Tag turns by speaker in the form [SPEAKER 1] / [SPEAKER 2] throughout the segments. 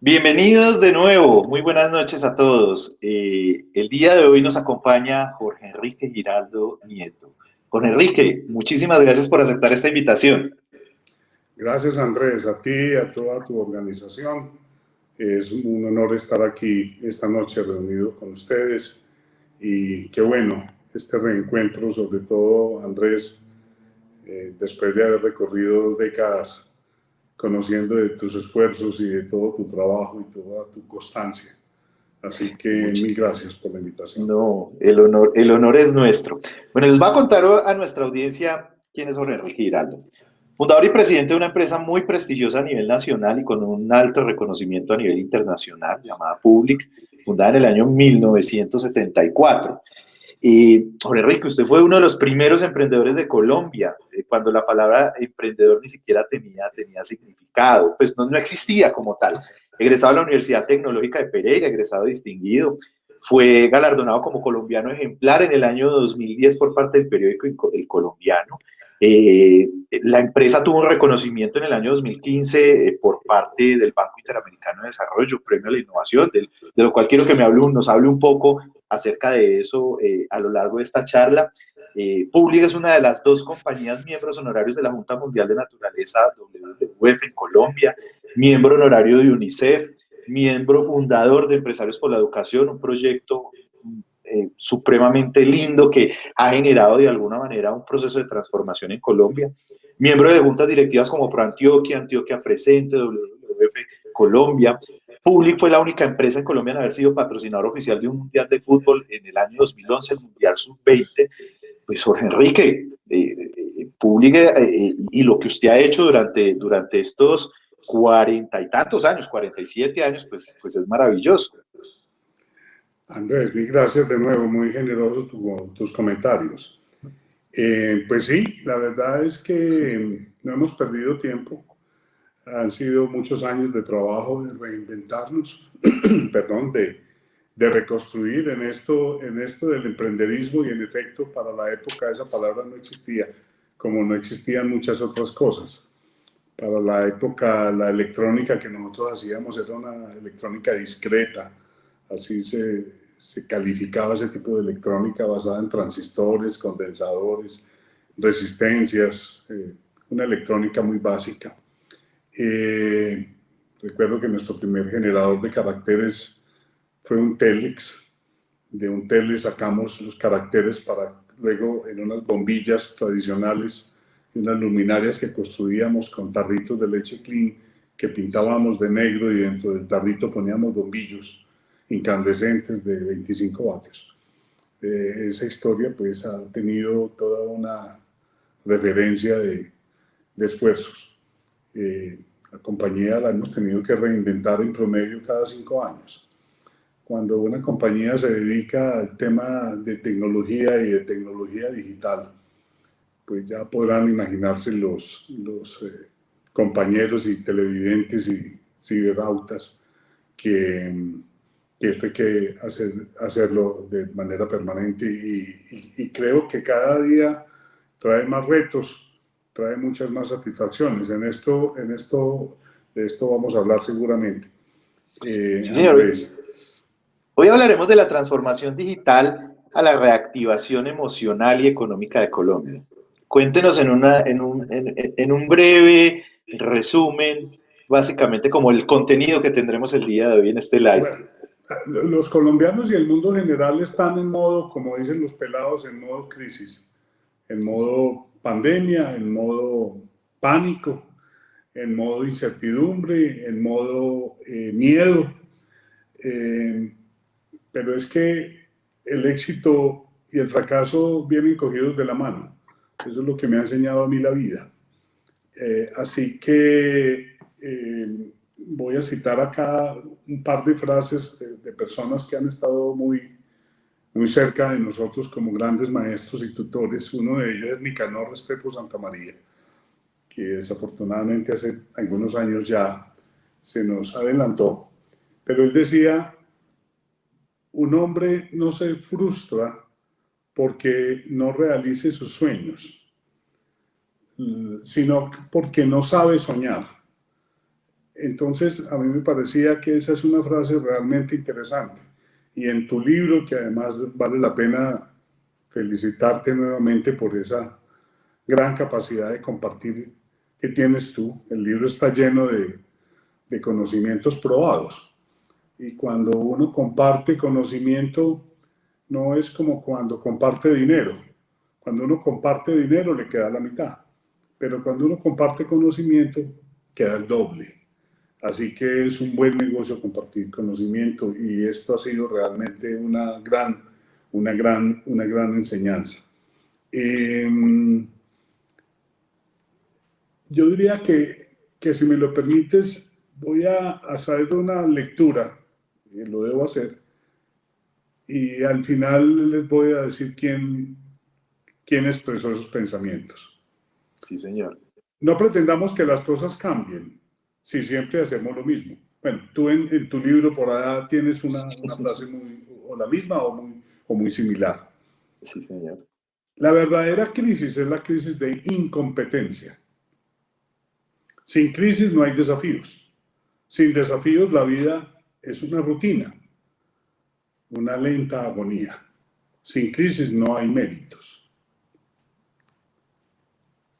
[SPEAKER 1] Bienvenidos de nuevo, muy buenas noches a todos. El día de hoy nos acompaña Jorge Enrique Giraldo Nieto. Jorge Enrique, muchísimas gracias por aceptar esta invitación.
[SPEAKER 2] Gracias Andrés, a ti y a toda tu organización. Es un honor estar aquí esta noche reunido con ustedes y qué bueno este reencuentro, sobre todo Andrés, después de haber recorrido décadas conociendo de tus esfuerzos y de todo tu trabajo y toda tu constancia. Así que
[SPEAKER 1] Much-
[SPEAKER 2] mil gracias por la invitación.
[SPEAKER 1] no, el honor es nuestro. Bueno, les voy a contar a nuestra audiencia quién es Jorge Enrique Giraldo. Fundador y presidente de una empresa muy prestigiosa a nivel nacional y con un alto reconocimiento a nivel internacional, llamada Public, fundada en el año 1974. Jorge Enrique, usted fue uno de los primeros emprendedores de Colombia, cuando la palabra emprendedor ni siquiera tenía significado, pues no existía como tal. Egresado de la Universidad Tecnológica de Pereira, egresado distinguido, fue galardonado como colombiano ejemplar en el año 2010 por parte del periódico El Colombiano. La empresa tuvo un reconocimiento en el año 2015 por parte del Banco Interamericano de Desarrollo, Premio a la Innovación, de lo cual quiero que nos hable un poco acerca de eso a lo largo de esta charla. Public es una de las dos compañías miembros honorarios de la Junta Mundial de Naturaleza, WWF en Colombia, miembro honorario de UNICEF, miembro fundador de Empresarios por la Educación, un proyecto supremamente lindo que ha generado de alguna manera un proceso de transformación en Colombia, miembro de juntas directivas como ProAntioquia, Antioquia Presente, WWF Colombia. Public fue la única empresa en Colombia en haber sido patrocinador oficial de un mundial de fútbol en el año 2011, el Mundial Sub-20. Pues Jorge Enrique, Public y lo que usted ha hecho durante estos 40 y tantos años, 47 años, pues es maravilloso.
[SPEAKER 2] Andrés, mil gracias de nuevo, muy generosos tus comentarios. Pues sí, la verdad es que no hemos perdido tiempo. Han sido muchos años de trabajo, de reinventarnos, perdón, de reconstruir en esto del emprenderismo y en efecto para la época esa palabra no existía, como no existían muchas otras cosas. Para la época la electrónica que nosotros hacíamos era una electrónica discreta, así se calificaba ese tipo de electrónica basada en transistores, condensadores, resistencias, una electrónica muy básica. Eh, Recuerdo que nuestro primer generador de caracteres fue un Telex. De un Telex sacamos los caracteres para luego en unas bombillas tradicionales y unas luminarias que construíamos con tarritos de leche clean que pintábamos de negro y dentro del tarrito poníamos bombillos incandescentes de 25 vatios. Esa historia pues ha tenido toda una referencia de esfuerzos. La compañía la hemos tenido que reinventar en promedio cada 5 años. Cuando una compañía se dedica al tema de tecnología y de tecnología digital, pues ya podrán imaginarse los compañeros y televidentes y ciberautas que, que esto hay que hacerlo de manera permanente y creo que cada día trae más retos, trae muchas más satisfacciones. De esto vamos a hablar seguramente.
[SPEAKER 1] Sí, señor.
[SPEAKER 2] Andrés.
[SPEAKER 1] Hoy hablaremos de la transformación digital a la reactivación emocional y económica de Colombia. Cuéntenos en un breve resumen, básicamente como el contenido que tendremos el día de hoy en este live.
[SPEAKER 2] Bueno, los colombianos y el mundo general están en modo, como dicen los pelados, en modo crisis, en modo pandemia, en modo pánico, en modo incertidumbre, en modo miedo. Eh, pero es que el éxito y el fracaso vienen cogidos de la mano. Eso es lo que me ha enseñado a mí la vida. Así que voy a citar acá un par de frases de personas que han estado muy cerca de nosotros como grandes maestros y tutores. Uno de ellos es Nicanor Restrepo Santamaría, que desafortunadamente hace algunos años ya se nos adelantó. Pero él decía, un hombre no se frustra porque no realice sus sueños, sino porque no sabe soñar. Entonces, a mí me parecía que esa es una frase realmente interesante. Y en tu libro, que además vale la pena felicitarte nuevamente por esa gran capacidad de compartir que tienes tú, el libro está lleno de conocimientos probados. Y cuando uno comparte conocimiento, no es como cuando comparte dinero. Cuando uno comparte dinero le queda la mitad, pero cuando uno comparte conocimiento queda el doble. Así que es un buen negocio compartir conocimiento y esto ha sido realmente una gran enseñanza. Eh, yo diría que si me lo permites, voy a hacer una lectura, lo debo hacer, y al final les voy a decir quién expresó esos pensamientos.
[SPEAKER 1] Sí, señor.
[SPEAKER 2] No pretendamos que las cosas cambien si siempre hacemos lo mismo. Bueno, tú en tu libro por allá tienes una frase muy, o la misma o muy similar.
[SPEAKER 1] Sí, señor.
[SPEAKER 2] La verdadera crisis es la crisis de incompetencia. Sin crisis no hay desafíos. Sin desafíos la vida es una rutina, una lenta agonía. Sin crisis no hay méritos.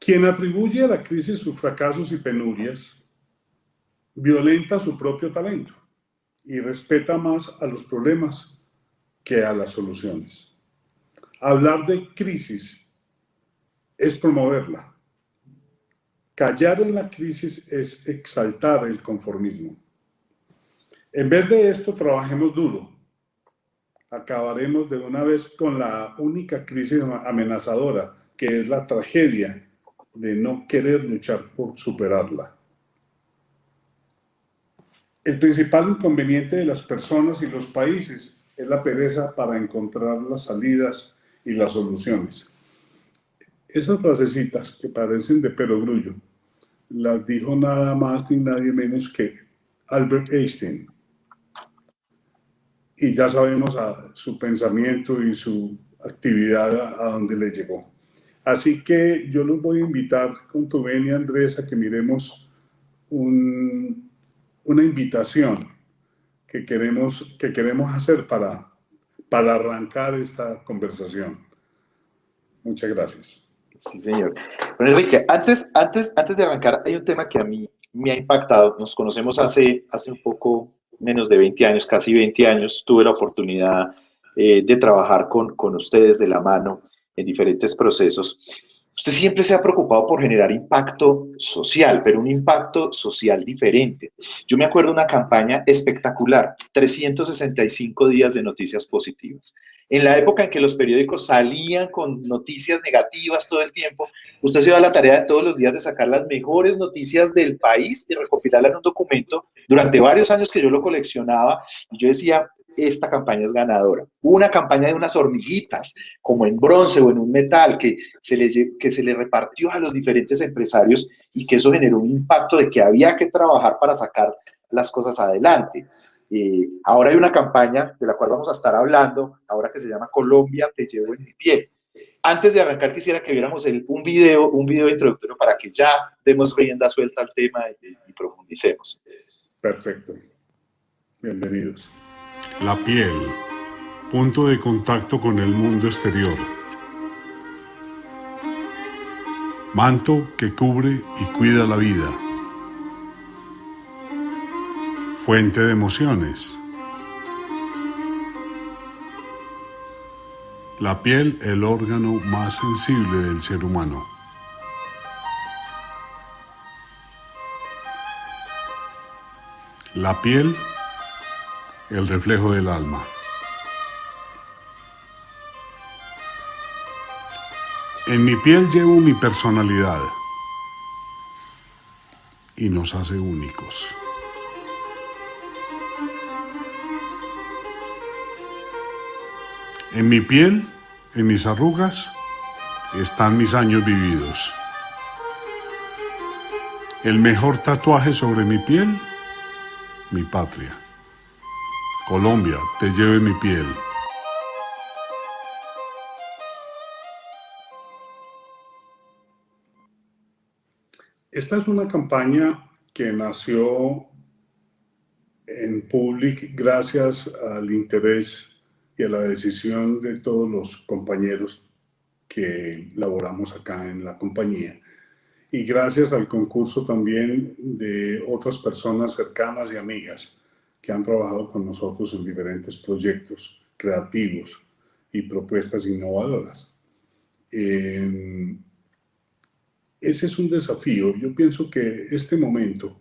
[SPEAKER 2] Quien atribuye a la crisis sus fracasos y penurias, violenta su propio talento y respeta más a los problemas que a las soluciones. Hablar de crisis es promoverla. Callar en la crisis es exaltar el conformismo. En vez de esto, trabajemos duro. Acabaremos de una vez con la única crisis amenazadora, que es la tragedia de no querer luchar por superarla. El principal inconveniente de las personas y los países es la pereza para encontrar las salidas y las soluciones. Esas frasecitas que parecen de perogrullo las dijo nada más ni nadie menos que Albert Einstein. Y ya sabemos su pensamiento y su actividad a dónde le llegó. Así que yo los voy a invitar con tu venia, Andrés, a que miremos una invitación que queremos hacer para arrancar esta conversación. Muchas gracias.
[SPEAKER 1] Sí, señor. Bueno, Enrique, antes de arrancar, hay un tema que a mí me ha impactado. Nos conocemos hace un poco menos de 20 años, casi 20 años. Tuve la oportunidad de trabajar con ustedes de la mano en diferentes procesos. Usted siempre se ha preocupado por generar impacto social, pero un impacto social diferente. Yo me acuerdo de una campaña espectacular, 365 días de noticias positivas. En la época en que los periódicos salían con noticias negativas todo el tiempo, usted se dio a la tarea de todos los días de sacar las mejores noticias del país y recopilarlas en un documento durante varios años que yo lo coleccionaba y yo decía, esta campaña es ganadora. Hubo una campaña de unas hormiguitas, como en bronce o en un metal, que se le repartió a los diferentes empresarios y que eso generó un impacto de que había que trabajar para sacar las cosas adelante. Ahora hay una campaña de la cual vamos a estar hablando, ahora que se llama Colombia, te llevo en mi piel. Antes de arrancar, quisiera que viéramos un video introductorio para que ya demos rienda suelta al tema y profundicemos.
[SPEAKER 2] Perfecto. Bienvenidos.
[SPEAKER 3] La piel, punto de contacto con el mundo exterior. Manto que cubre y cuida la vida. Fuente de emociones. La piel, el órgano más sensible del ser humano. La piel, el reflejo del alma. En mi piel llevo mi personalidad y nos hace únicos. En mi piel, en mis arrugas, están mis años vividos. El mejor tatuaje sobre mi piel, mi patria. Colombia, te llevo en mi piel.
[SPEAKER 2] Esta es una campaña que nació en Public gracias al interés y a la decisión de todos los compañeros que laboramos acá en la compañía. Y gracias al concurso también de otras personas cercanas y amigas que han trabajado con nosotros en diferentes proyectos creativos y propuestas innovadoras. Ese es un desafío. Yo pienso que este momento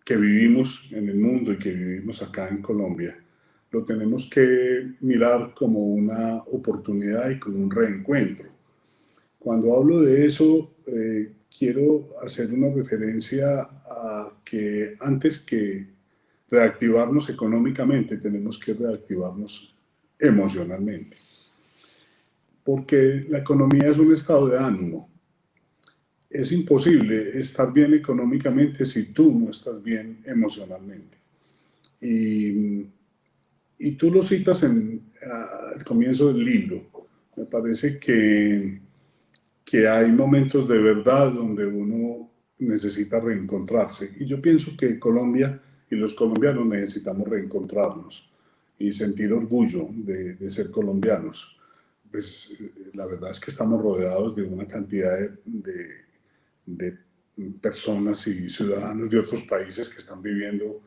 [SPEAKER 2] que vivimos en el mundo y que vivimos acá en Colombia, lo tenemos que mirar como una oportunidad y como un reencuentro. Cuando hablo de eso, quiero hacer una referencia a que antes que reactivarnos económicamente, tenemos que reactivarnos emocionalmente. Porque la economía es un estado de ánimo. Es imposible estar bien económicamente si tú no estás bien emocionalmente. Y tú lo citas al comienzo del libro. Me parece que hay momentos de verdad donde uno necesita reencontrarse. Y yo pienso que Colombia y los colombianos necesitamos reencontrarnos y sentir orgullo de ser colombianos. Pues la verdad es que estamos rodeados de una cantidad de personas y ciudadanos de otros países que están viviendo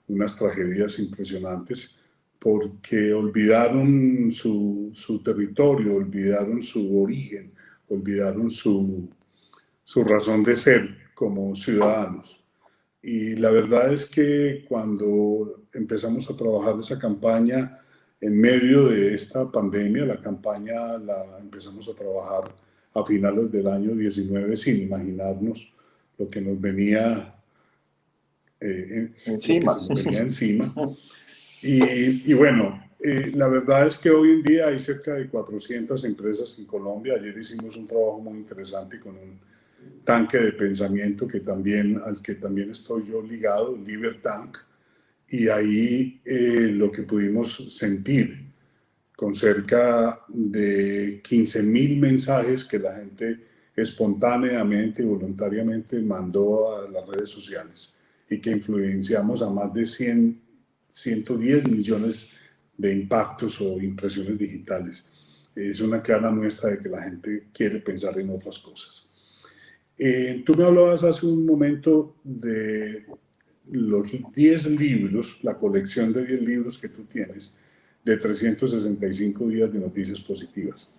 [SPEAKER 2] unas tragedias impresionantes porque olvidaron su territorio, olvidaron su origen, olvidaron su razón de ser como ciudadanos. Y la verdad es que cuando empezamos a trabajar esa campaña en medio de esta pandemia, la campaña la empezamos a trabajar a finales del año 19 sin imaginarnos lo que nos venía
[SPEAKER 1] encima.
[SPEAKER 2] lo que se nos venía encima. Y bueno, la verdad es que hoy en día hay cerca de 400 empresas en Colombia. Ayer hicimos un trabajo muy interesante con un tanque de pensamiento al que también estoy yo ligado, Libertank, y ahí lo que pudimos sentir con cerca de 15.000 mensajes que la gente espontáneamente y voluntariamente mandó a las redes sociales y que influenciamos a más de 110 millones de impactos o impresiones digitales. Es una clara muestra de que la gente quiere pensar en otras cosas. Tú me hablabas hace un momento de los 10 libros, la colección de 10 libros que tú tienes, de 365 días de noticias positivas.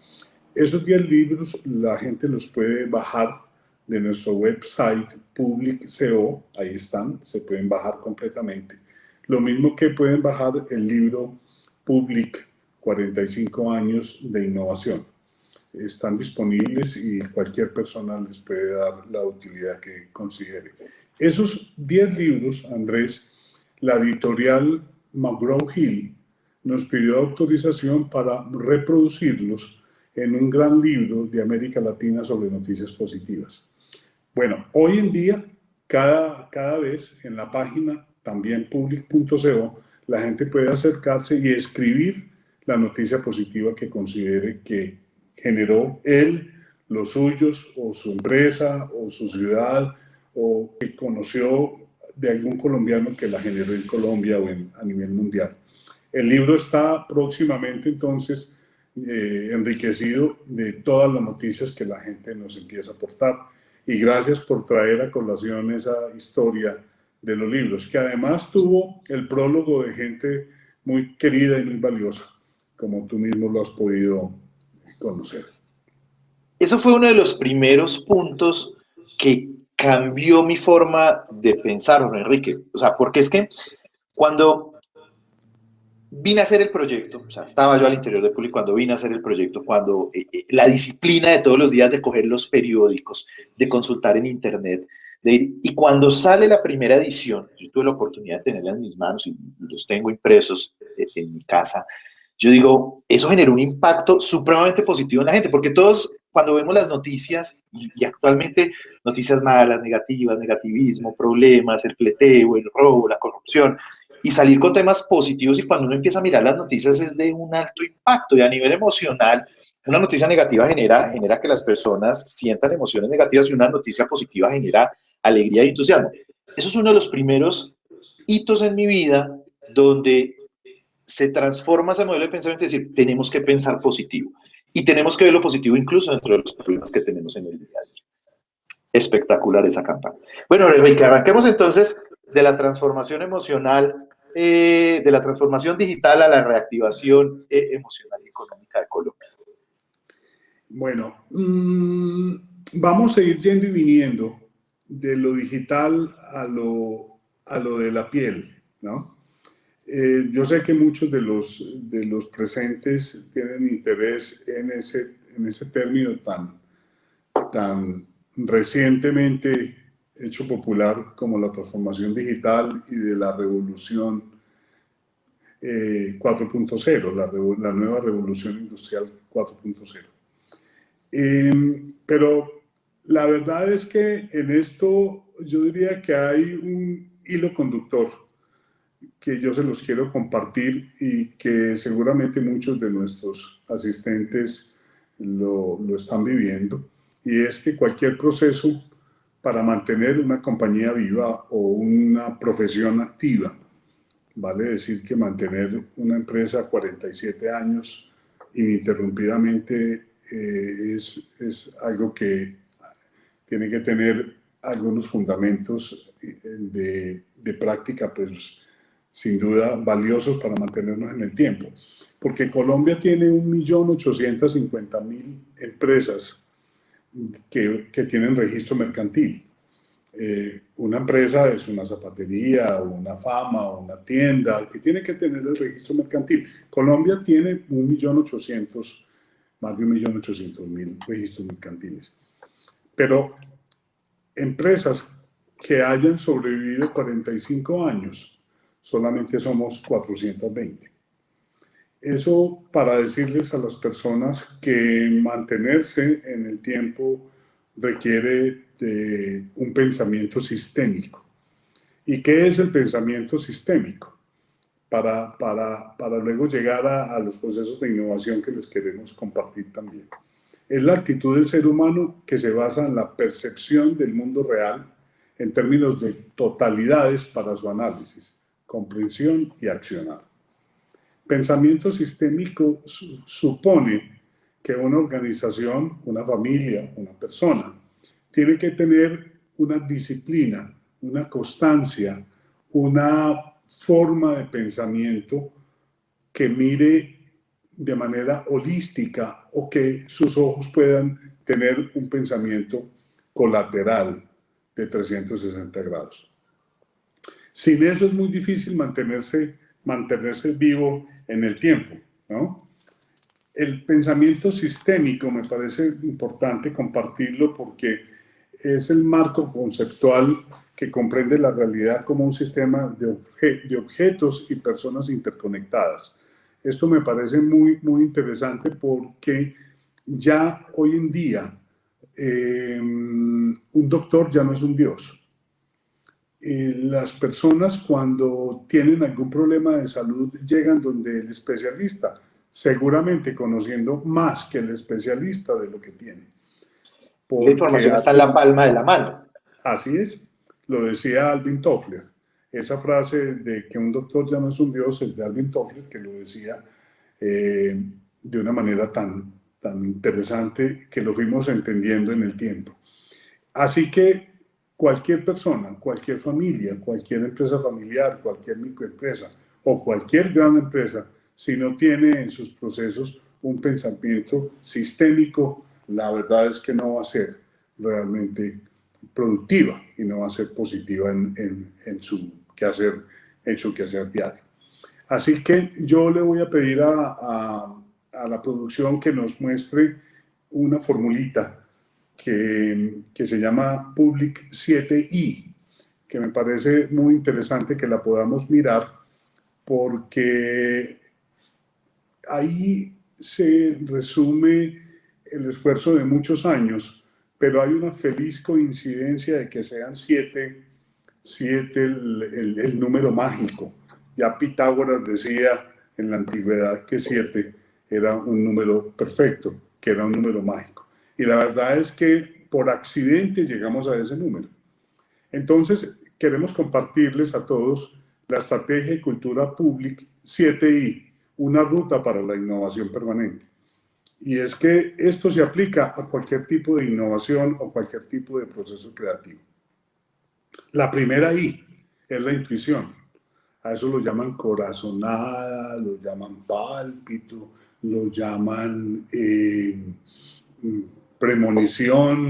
[SPEAKER 2] Esos 10 libros la gente los puede bajar de nuestro website Public.co, ahí están, se pueden bajar completamente. Lo mismo que pueden bajar el libro Public 45 años de innovación. Están disponibles y cualquier persona les puede dar la utilidad que considere. Esos 10 libros, Andrés, la editorial McGraw-Hill nos pidió autorización para reproducirlos en un gran libro de América Latina sobre noticias positivas. Bueno, hoy en día, cada vez en la página también public.co, la gente puede acercarse y escribir la noticia positiva que considere que generó él, los suyos, o su empresa, o su ciudad, o que conoció de algún colombiano que la generó en Colombia o a nivel mundial. El libro está próximamente, entonces, enriquecido de todas las noticias que la gente nos empieza a aportar. Y gracias por traer a colación esa historia de los libros, que además tuvo el prólogo de gente muy querida y muy valiosa, como tú mismo lo has podido conocer.
[SPEAKER 1] Eso fue uno de los primeros puntos que cambió mi forma de pensar, don Enrique. O sea, porque es que cuando vine a hacer el proyecto, o sea, estaba yo al interior de Public cuando vine a hacer el proyecto, cuando la disciplina de todos los días de coger los periódicos, de consultar en internet, y cuando sale la primera edición, yo tuve la oportunidad de tenerla en mis manos y los tengo impresos en mi casa, yo digo, eso generó un impacto supremamente positivo en la gente, porque todos cuando vemos las noticias, y actualmente noticias malas, negativas, negativismo, problemas, el pleteo, el robo, la corrupción, y salir con temas positivos, y cuando uno empieza a mirar las noticias es de un alto impacto, y a nivel emocional, una noticia negativa genera que las personas sientan emociones negativas, y una noticia positiva genera alegría y entusiasmo. Eso es uno de los primeros hitos en mi vida donde se transforma ese modelo de pensamiento y decir, tenemos que pensar positivo. Y tenemos que ver lo positivo incluso dentro de los problemas que tenemos en el día a día. Espectacular esa campaña. Bueno, Enrique, arranquemos entonces de la transformación emocional, de la transformación digital a la reactivación emocional y económica de Colombia.
[SPEAKER 2] Bueno, vamos a ir yendo y viniendo de lo digital a lo de la piel, ¿no? Yo sé que muchos de los presentes tienen interés en ese término tan recientemente hecho popular como la transformación digital y de la revolución 4.0, la nueva revolución industrial 4.0. Pero la verdad es que en esto yo diría que hay un hilo conductor que yo se los quiero compartir y que seguramente muchos de nuestros asistentes lo están viviendo, y es que cualquier proceso para mantener una compañía viva o una profesión activa, vale decir que mantener una empresa 47 años ininterrumpidamente es algo que tiene que tener algunos fundamentos de práctica, pues sin duda valiosos para mantenernos en el tiempo. Porque Colombia tiene 1.850.000 empresas que tienen registro mercantil. Una empresa es una zapatería, una fama, una tienda que tiene que tener el registro mercantil. Colombia tiene más de 1.800.000 registros mercantiles. Pero empresas que hayan sobrevivido 45 años, solamente somos 420. Eso para decirles a las personas que mantenerse en el tiempo requiere de un pensamiento sistémico. ¿Y qué es el pensamiento sistémico? Para luego llegar a los procesos de innovación que les queremos compartir también. Es la actitud del ser humano que se basa en la percepción del mundo real en términos de totalidades para su análisis, comprensión y accionar. Pensamiento sistémico supone que una organización, una familia, una persona, tiene que tener una disciplina, una constancia, una forma de pensamiento que mire de manera holística o que sus ojos puedan tener un pensamiento colateral de 360 grados. Sin eso es muy difícil mantenerse vivo en el tiempo, ¿no? El pensamiento sistémico me parece importante compartirlo porque es el marco conceptual que comprende la realidad como un sistema de objetos y personas interconectadas. Esto me parece muy, muy interesante porque ya hoy en día un doctor ya no es un dios. Las personas cuando tienen algún problema de salud llegan donde el especialista, seguramente conociendo más que el especialista de lo que tiene.
[SPEAKER 1] La información está en la palma de la mano.
[SPEAKER 2] Así es, lo decía Alvin Toffler. Esa frase de que un doctor ya no es un dios es de Alvin Toffler, que lo decía de una manera tan interesante que lo fuimos entendiendo en el tiempo. Así que cualquier persona, cualquier familia, cualquier empresa familiar, cualquier microempresa o cualquier gran empresa, si no tiene en sus procesos un pensamiento sistémico, la verdad es que no va a ser realmente productiva y no va a ser positiva en su quehacer diario. Así que yo le voy a pedir a la producción que nos muestre una formulita que se llama Public 7i, que me parece muy interesante que la podamos mirar porque ahí se resume el esfuerzo de muchos años, pero hay una feliz coincidencia de que sean 7 el número mágico. Ya Pitágoras decía en la antigüedad que 7 era un número perfecto, que era un número mágico. Y la verdad es que por accidente llegamos a ese número. Entonces, queremos compartirles a todos la Estrategia y Cultura Public 7I, una ruta para la innovación permanente. Y es que esto se aplica a cualquier tipo de innovación o cualquier tipo de proceso creativo. La primera I es la intuición. A eso lo llaman corazonada, lo llaman pálpito, lo llaman premonición,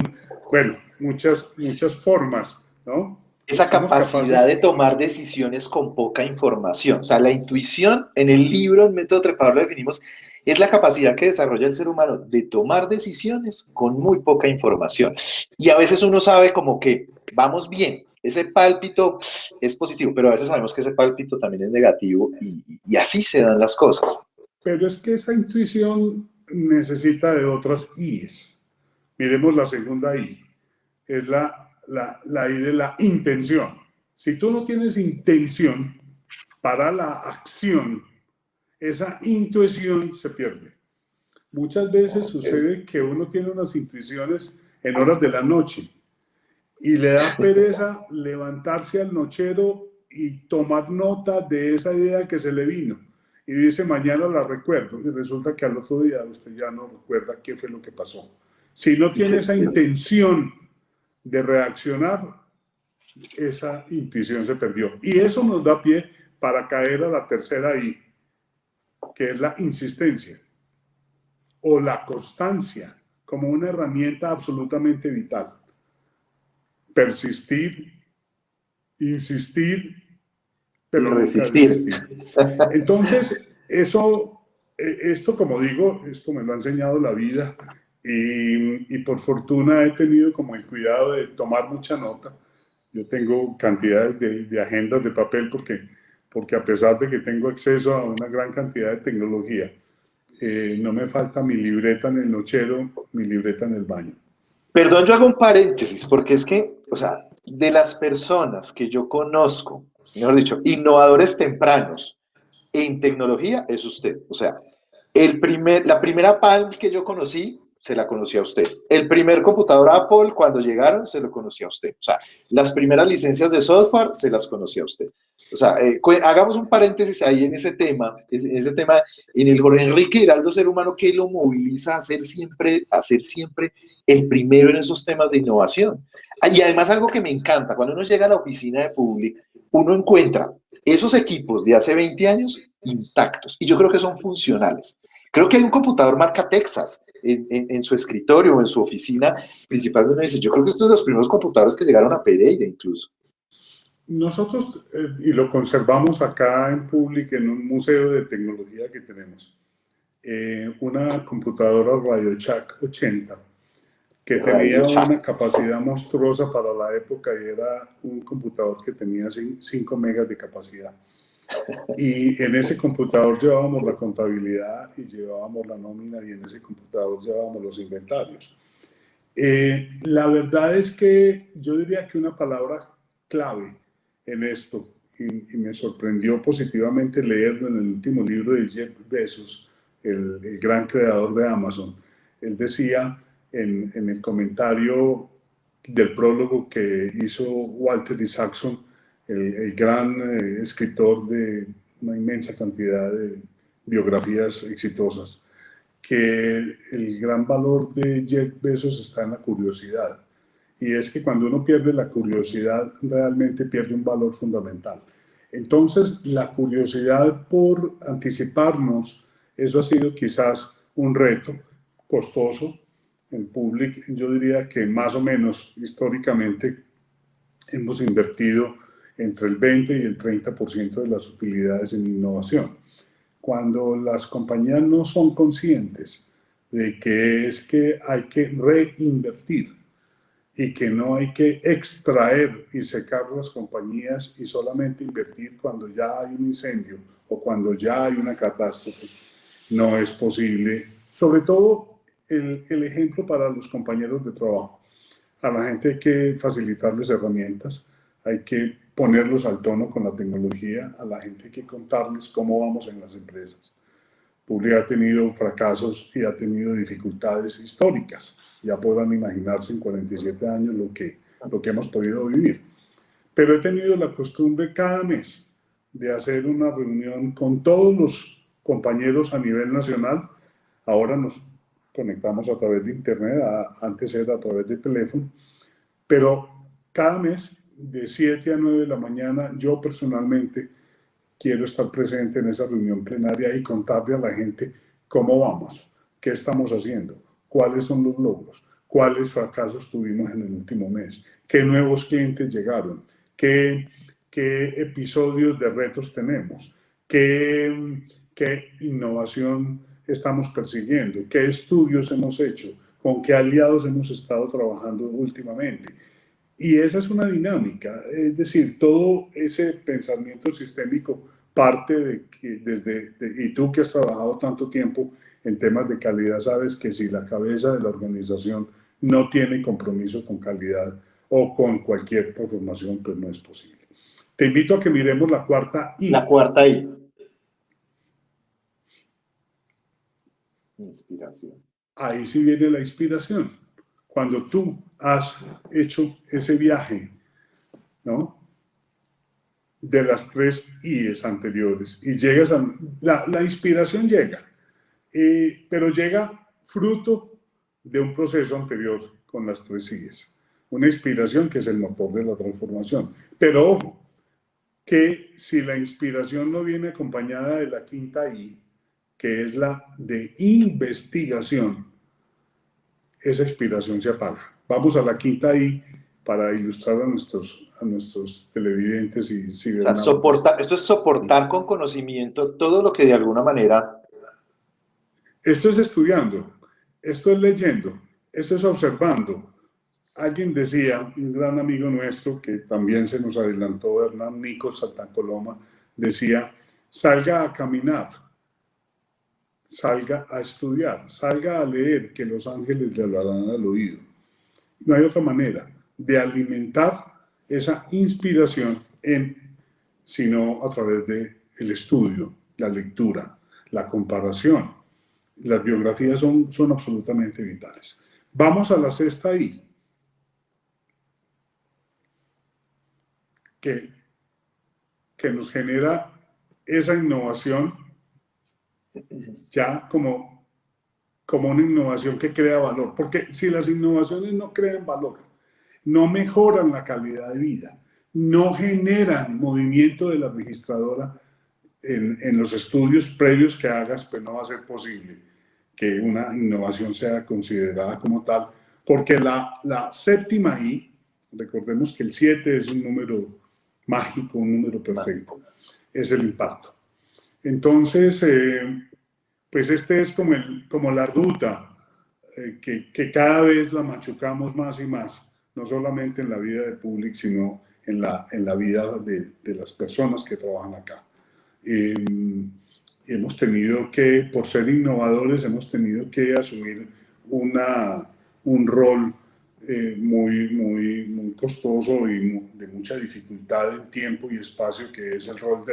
[SPEAKER 2] bueno, muchas formas, ¿no?
[SPEAKER 1] Esa
[SPEAKER 2] Somos
[SPEAKER 1] capacidad de
[SPEAKER 2] capaces,
[SPEAKER 1] tomar decisiones con poca información. O sea, la intuición, en el libro, en Método Trepador, lo definimos, es la capacidad que desarrolla el ser humano de tomar decisiones con muy poca información. Y a veces uno sabe como que vamos bien, ese pálpito es positivo, pero a veces sabemos que ese pálpito también es negativo y así se dan las cosas.
[SPEAKER 2] pero es que esa intuición necesita de otras I's. Miremos la segunda I, es la I de la intención. Si tú no tienes intención para la acción, esa intuición se pierde. Muchas veces sucede que uno tiene unas intuiciones en horas de la noche y le da pereza levantarse al nochero y tomar nota de esa idea que se le vino. Y dice, mañana la recuerdo. Y resulta que al otro día usted ya no recuerda qué fue lo que pasó. Si no tiene esa intención de reaccionar, esa intuición se perdió. Y eso nos da pie para caer a la tercera I, que es la insistencia o la constancia como una herramienta absolutamente vital. Persistir, insistir, pero nunca
[SPEAKER 1] Resistir.
[SPEAKER 2] desistir. Entonces, esto como digo, esto me lo ha enseñado la vida y por fortuna he tenido como el cuidado de tomar mucha nota. Yo tengo cantidades de agendas de papel porque a pesar de que tengo acceso a una gran cantidad de tecnología, no me falta mi libreta en el nochero, mi libreta en el baño.
[SPEAKER 1] Perdón, yo hago un paréntesis, porque es que, o sea, de las personas que yo conozco, mejor dicho, innovadores tempranos en tecnología, es usted. O sea, la primera Palm que yo conocí, se la conocí a usted. El primer computador Apple, cuando llegaron, se lo conocí a usted. O sea, las primeras licencias de software, se las conocí a usted. O sea, hagamos un paréntesis ahí en ese tema, en el Jorge Enrique Giraldo ser humano que lo moviliza a ser siempre el primero en esos temas de innovación. Y además algo que me encanta, cuando uno llega a la oficina de Public, uno encuentra esos equipos de hace 20 años intactos, y yo creo que son funcionales. Creo que hay un computador marca Texas en su escritorio o en su oficina principal, donde dice, yo creo que estos son los primeros computadores que llegaron a Pereira incluso.
[SPEAKER 2] Nosotros, y lo conservamos acá en Public, en un museo de tecnología que tenemos, una computadora RadioShack 80, que tenía una capacidad monstruosa para la época y era un computador que tenía 5 megas de capacidad. Y en ese computador llevábamos la contabilidad y llevábamos la nómina y en ese computador llevábamos los inventarios. La verdad es que yo diría que una palabra clave en esto, y me sorprendió positivamente leerlo en el último libro de Jeff Bezos, el gran creador de Amazon. Él decía en el comentario del prólogo que hizo Walter Isaacson, el gran escritor de una inmensa cantidad de biografías exitosas, que el gran valor de Jeff Bezos está en la curiosidad. Y es que cuando uno pierde la curiosidad, realmente pierde un valor fundamental. Entonces, la curiosidad por anticiparnos, eso ha sido quizás un reto costoso. En Public, yo diría que más o menos históricamente hemos invertido entre el 20 y el 30% de las utilidades en innovación. Cuando las compañías no son conscientes de que es que hay que reinvertir y que no hay que extraer y secar las compañías y solamente invertir cuando ya hay un incendio o cuando ya hay una catástrofe, no es posible. Sobre todo el ejemplo para los compañeros de trabajo. A la gente hay que facilitarles herramientas, hay que ponerlos al tono con la tecnología, a la gente hay que contarles cómo vamos en las empresas. Public ha tenido fracasos y ha tenido dificultades históricas. Ya podrán imaginarse en 47 años lo que hemos podido vivir. pero he tenido la costumbre cada mes de hacer una reunión con todos los compañeros a nivel nacional. Ahora nos conectamos a través de internet, antes era a través de teléfono, pero cada mes de 7 a 9 de la mañana yo personalmente quiero estar presente en esa reunión plenaria y contarle a la gente cómo vamos, qué estamos haciendo, cuáles son los logros, cuáles fracasos tuvimos en el último mes, qué nuevos clientes llegaron, qué episodios de retos tenemos, qué innovación estamos persiguiendo, qué estudios hemos hecho, con qué aliados hemos estado trabajando últimamente. Y esa es una dinámica, es decir, todo ese pensamiento sistémico parte de que y tú que has trabajado tanto tiempo en temas de calidad, sabes que si la cabeza de la organización no tiene compromiso con calidad o con cualquier transformación, pues no es posible. Te invito a que miremos la cuarta I.
[SPEAKER 1] La cuarta I. Inspiración.
[SPEAKER 2] Ahí sí viene la inspiración. Cuando tú has hecho ese viaje, ¿no?, de las 3 I's anteriores y llegas a... La inspiración llega, pero llega fruto de un proceso anterior con las 3 I's. Una inspiración que es el motor de la transformación. Pero ojo, que si la inspiración no viene acompañada de la quinta I, que es la de investigación, esa inspiración se apaga. Vamos a la quinta I para ilustrar a nuestros televidentes y
[SPEAKER 1] cibernautas. O sea, esto es soportar con conocimiento todo lo que de alguna manera...
[SPEAKER 2] Esto es estudiando, esto es leyendo, esto es observando. Alguien decía, un gran amigo nuestro, que también se nos adelantó, Hernán Nichols Santa Coloma, decía, salga a caminar, salga a estudiar, salga a leer, que los ángeles le hablarán al oído. No hay otra manera de alimentar esa inspiración sino a través del estudio, la lectura, la comparación. Las biografías son absolutamente vitales. Vamos a la sexta I, que nos genera esa innovación ya como una innovación que crea valor. Porque si las innovaciones no crean valor, no mejoran la calidad de vida, no generan movimiento de la registradora en los estudios previos que hagas, pues no va a ser posible que una innovación sea considerada como tal, porque la séptima I, recordemos que el 7 es un número mágico, un número perfecto, es el impacto. Entonces, pues este es como la ruta que cada vez la machucamos más y más, no solamente en la vida de Public, sino en la vida de las personas que trabajan acá. Hemos tenido que, por ser innovadores, hemos tenido que asumir un rol muy costoso y de mucha dificultad en tiempo y espacio, que es el rol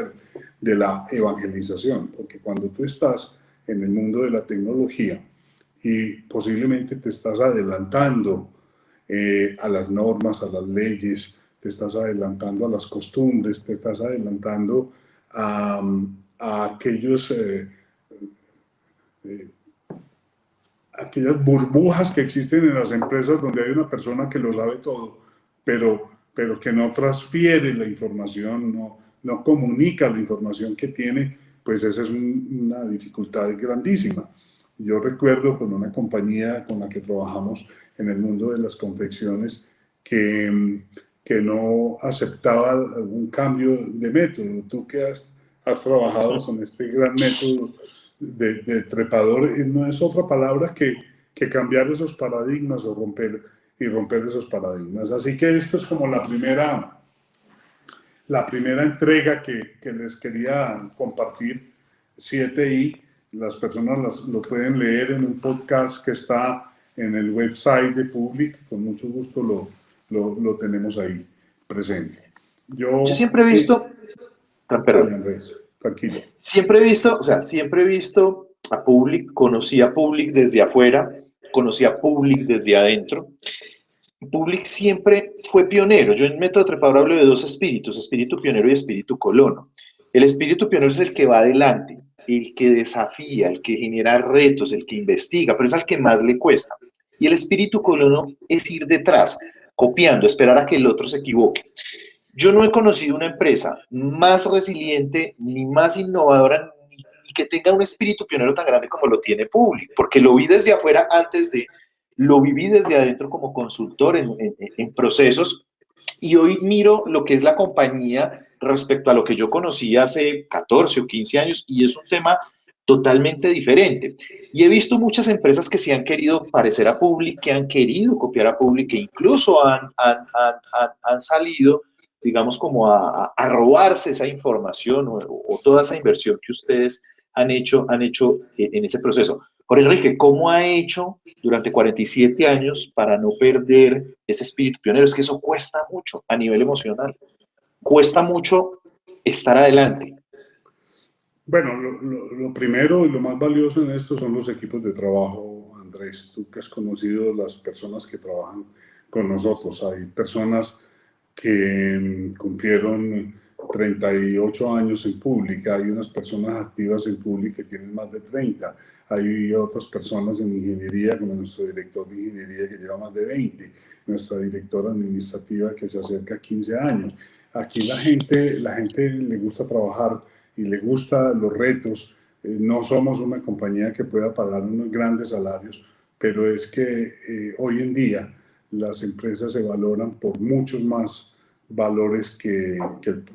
[SPEAKER 2] de la evangelización, porque cuando tú estás en el mundo de la tecnología y posiblemente te estás adelantando a las normas, a las leyes, te estás adelantando a las costumbres, te estás adelantando a aquellas burbujas que existen en las empresas donde hay una persona que lo sabe todo, pero que no transfiere la información, no comunica la información que tiene, pues esa es una dificultad grandísima. Yo recuerdo con una compañía con la que trabajamos en el mundo de las confecciones que no aceptaba algún cambio de método. Tú que has trabajado con este gran método de trepador, no es otra palabra que cambiar esos paradigmas o romper esos paradigmas. Así que esto es como la primera entrega que les quería compartir, 7i. Las personas lo pueden leer en un podcast que está en el website de Public. Con mucho gusto lo tenemos ahí presente. Yo
[SPEAKER 1] siempre he visto...
[SPEAKER 2] Dale, Andrés, tranquilo.
[SPEAKER 1] Siempre he visto a Public, conocí a Public desde afuera, conocí a Public desde adentro, Public siempre fue pionero. Yo en Método Trepador hablo de dos espíritus, espíritu pionero y espíritu colono. El espíritu pionero es el que va adelante, el que desafía, el que genera retos, el que investiga, pero es al que más le cuesta. Y el espíritu colono es ir detrás, copiando, esperar a que el otro se equivoque. Yo no he conocido una empresa más resiliente, ni más innovadora, ni que tenga un espíritu pionero tan grande como lo tiene Public, porque lo vi desde afuera antes de, lo viví desde adentro como consultor en procesos y hoy miro lo que es la compañía respecto a lo que yo conocí hace 14 o 15 años y es un tema totalmente diferente. Y he visto muchas empresas que se han querido parecer a Public, que han querido copiar a Public, que incluso han salido, digamos, como a robarse esa información o toda esa inversión que ustedes han hecho en ese proceso. Jorge Enrique, ¿cómo ha hecho durante 47 años para no perder ese espíritu pionero? Es que eso cuesta mucho a nivel emocional. Cuesta mucho estar adelante.
[SPEAKER 2] Bueno, lo primero y lo más valioso en esto son los equipos de trabajo, Andrés. Tú que has conocido las personas que trabajan con nosotros. Hay personas que cumplieron 38 años en pública, hay unas personas activas en pública que tienen más de 30, hay otras personas en ingeniería, como nuestro director de ingeniería que lleva más de 20, nuestra directora administrativa que se acerca a 15 años. Aquí la gente le gusta trabajar y le gustan los retos. No somos una compañía que pueda pagar unos grandes salarios, pero es que hoy en día las empresas se valoran por muchos más valores que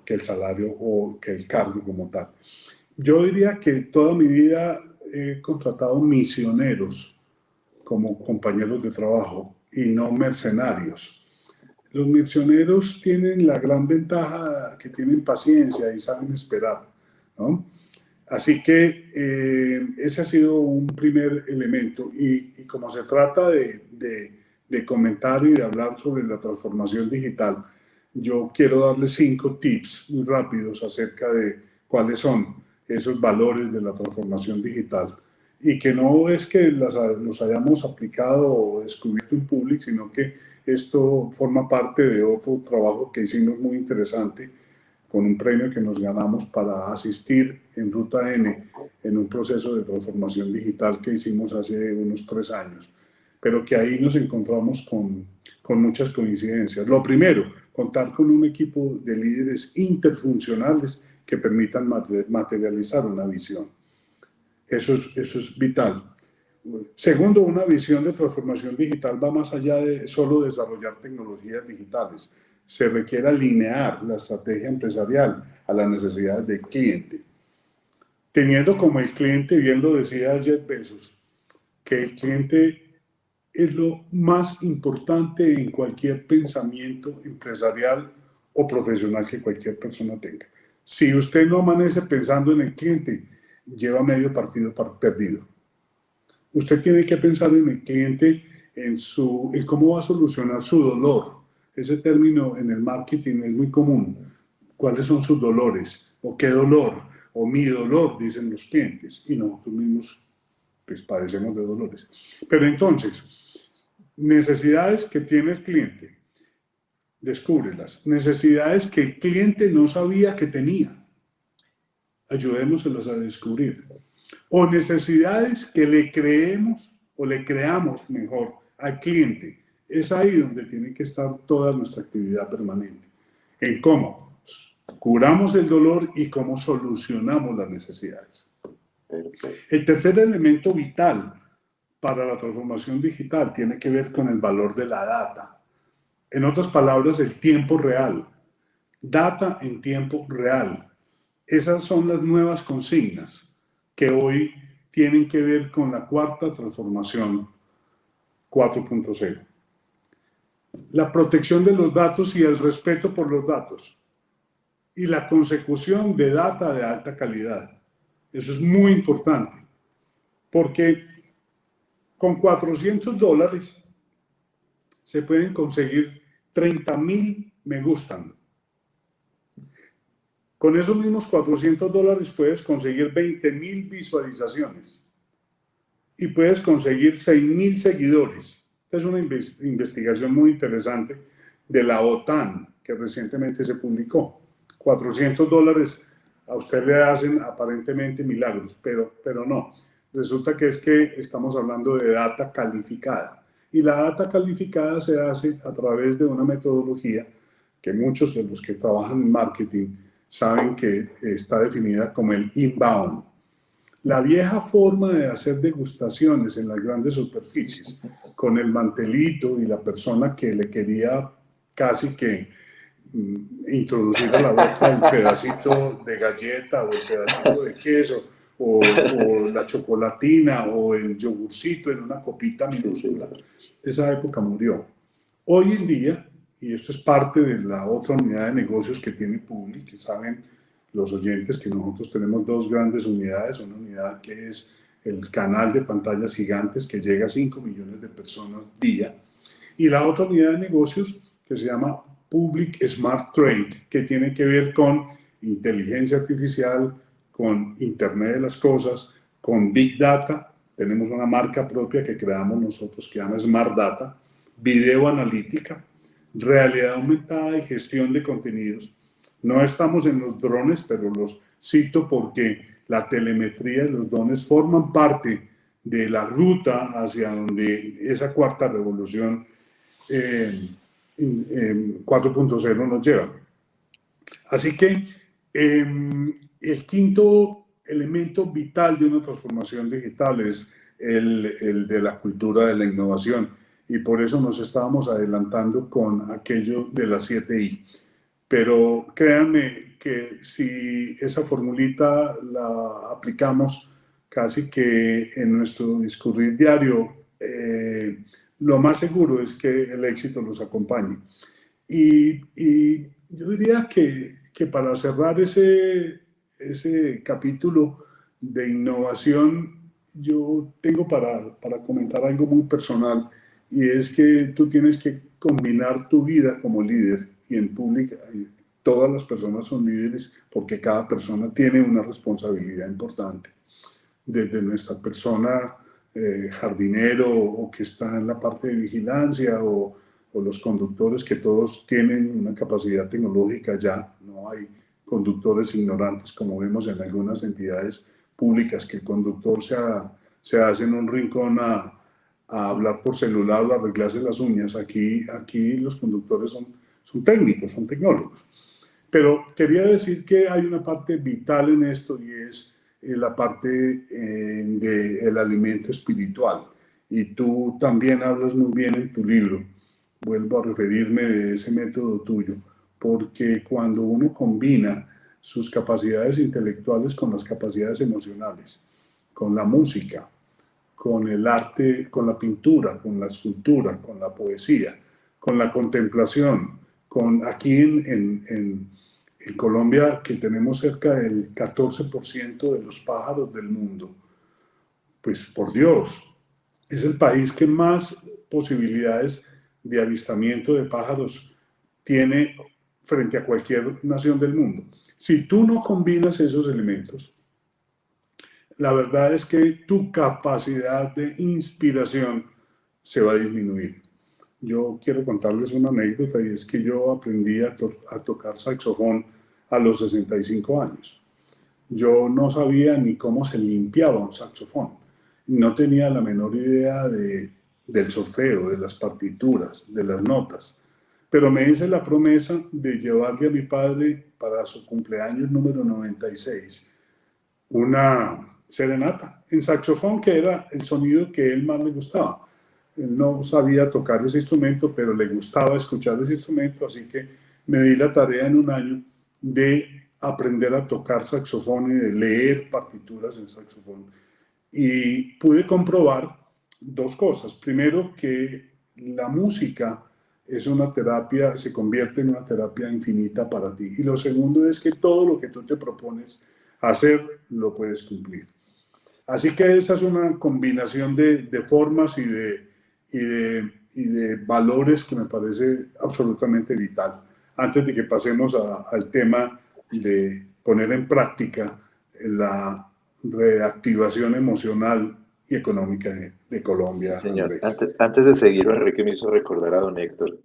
[SPEAKER 2] el salario o que el cargo como tal. Yo diría que toda mi vida he contratado misioneros como compañeros de trabajo y no mercenarios. Los misioneros tienen la gran ventaja que tienen paciencia y saben esperar, ¿no? Así que ese ha sido un primer elemento y como se trata de comentar y de hablar sobre la transformación digital, yo quiero darles 5 tips muy rápidos acerca de cuáles son esos valores de la transformación digital y que no es que los hayamos aplicado o descubierto en Public, sino que esto forma parte de otro trabajo que hicimos muy interesante con un premio que nos ganamos para asistir en Ruta N en un proceso de transformación digital que hicimos hace unos 3 años, pero que ahí nos encontramos con muchas coincidencias. Lo primero, contar con un equipo de líderes interfuncionales que permitan materializar una visión. Eso es vital. Segundo, una visión de transformación digital va más allá de solo desarrollar tecnologías digitales. Se requiere alinear la estrategia empresarial a las necesidades del cliente. Teniendo como el cliente, bien lo decía Jeff Bezos, que el cliente es lo más importante en cualquier pensamiento empresarial o profesional que cualquier persona tenga. Si usted no amanece pensando en el cliente, lleva medio partido perdido. Usted tiene que pensar en el cliente, en cómo va a solucionar su dolor. Ese término en el marketing es muy común. ¿Cuáles son sus dolores? ¿O qué dolor? O mi dolor, dicen los clientes. Y nosotros mismos pues padecemos de dolores. Pero entonces, necesidades que tiene el cliente, descúbrelas. Necesidades que el cliente no sabía que tenía, ayudémoselas a descubrir. O necesidades que le creemos o le creamos mejor al cliente. Es ahí donde tiene que estar toda nuestra actividad permanente. En cómo curamos el dolor y cómo solucionamos las necesidades. El tercer elemento vital para la transformación digital tiene que ver con el valor de la data. En otras palabras, el tiempo real. Data en tiempo real. Esas son las nuevas consignas que hoy tienen que ver con la cuarta transformación 4.0. La protección de los datos y el respeto por los datos. Y la consecución de data de alta calidad. Eso es muy importante. Porque con $400 se pueden conseguir 30,000 me gustan. Con esos mismos $400 puedes conseguir 20,000 visualizaciones y puedes conseguir 6,000 seguidores Es una investigación muy interesante de la OTAN que recientemente se publicó. $400 a usted le hacen aparentemente milagros, pero no. Resulta que es que estamos hablando de data calificada. Y la data calificada se hace a través de una metodología que muchos de los que trabajan en marketing saben que está definida como el inbound. La vieja forma de hacer degustaciones en las grandes superficies, con el mantelito y la persona que le quería casi que introducir a la boca el pedacito de galleta o el pedacito de queso o la chocolatina o el yogurcito en una copita minúscula. Esa época murió. Hoy en día, y esto es parte de la otra unidad de negocios que tiene Public, que saben los oyentes que nosotros tenemos dos grandes unidades, una unidad que es el canal de pantallas gigantes que llega a 5 millones de personas día, y la otra unidad de negocios que se llama Public Smart Trade, que tiene que ver con inteligencia artificial, con Internet de las Cosas, con Big Data. Tenemos una marca propia que creamos nosotros que se llama Smart Data, video analítica, realidad aumentada y gestión de contenidos. No estamos en los drones, pero los cito porque la telemetría de los drones forman parte de la ruta hacia donde esa cuarta revolución 4.0 nos lleva. Así que el quinto elemento vital de una transformación digital es el de la cultura de la innovación, y por eso nos estábamos adelantando con aquello de las 7I. Pero créanme que si esa formulita la aplicamos casi que en nuestro discurrir diario, lo más seguro es que el éxito nos acompañe. Y yo diría que para cerrar ese capítulo de innovación, yo tengo para comentar algo muy personal, y es que tú tienes que combinar tu vida como líder, y en Public todas las personas son líderes porque cada persona tiene una responsabilidad importante. Desde nuestra persona jardinero o que está en la parte de vigilancia o los conductores, que todos tienen una capacidad tecnológica ya, no hay conductores ignorantes como vemos en algunas entidades públicas, que el conductor se hace en un rincón a hablar por celular o a arreglarse las uñas. Aquí los conductores son técnicos, son tecnólogos. Pero quería decir que hay una parte vital en esto, y es la parte del alimento espiritual. Y tú también hablas muy bien en tu libro, vuelvo a referirme de ese método tuyo, porque cuando uno combina sus capacidades intelectuales con las capacidades emocionales, con la música, con el arte, con la pintura, con la escultura, con la poesía, con la contemplación, con aquí en Colombia, que tenemos cerca del 14% de los pájaros del mundo, pues por Dios, es el país que más posibilidades de avistamiento de pájaros tiene frente a cualquier nación del mundo. Si tú no combinas esos elementos, la verdad es que tu capacidad de inspiración se va a disminuir. Yo quiero contarles una anécdota, y es que yo aprendí a tocar saxofón a los 65 años. Yo no sabía ni cómo se limpiaba un saxofón. No tenía la menor idea del solfeo, de las partituras, de las notas. Pero me hice la promesa de llevarle a mi padre para su cumpleaños número 96 una serenata en saxofón, que era el sonido que él más le gustaba. Él no sabía tocar ese instrumento, pero le gustaba escuchar ese instrumento, así que me di la tarea en un año de aprender a tocar saxofón y de leer partituras en saxofón. Y pude comprobar dos cosas. Primero, que la música es una terapia, se convierte en una terapia infinita para ti. Y lo segundo es que todo lo que tú te propones hacer, lo puedes cumplir. Así que esa es una combinación de formas y de valores que me parece absolutamente vital. Antes de que pasemos al tema de poner en práctica la reactivación emocional y económica de Colombia,
[SPEAKER 1] Sí, señor.
[SPEAKER 2] Andrés.
[SPEAKER 1] Antes de seguir, Enrique me hizo recordar a don Héctor.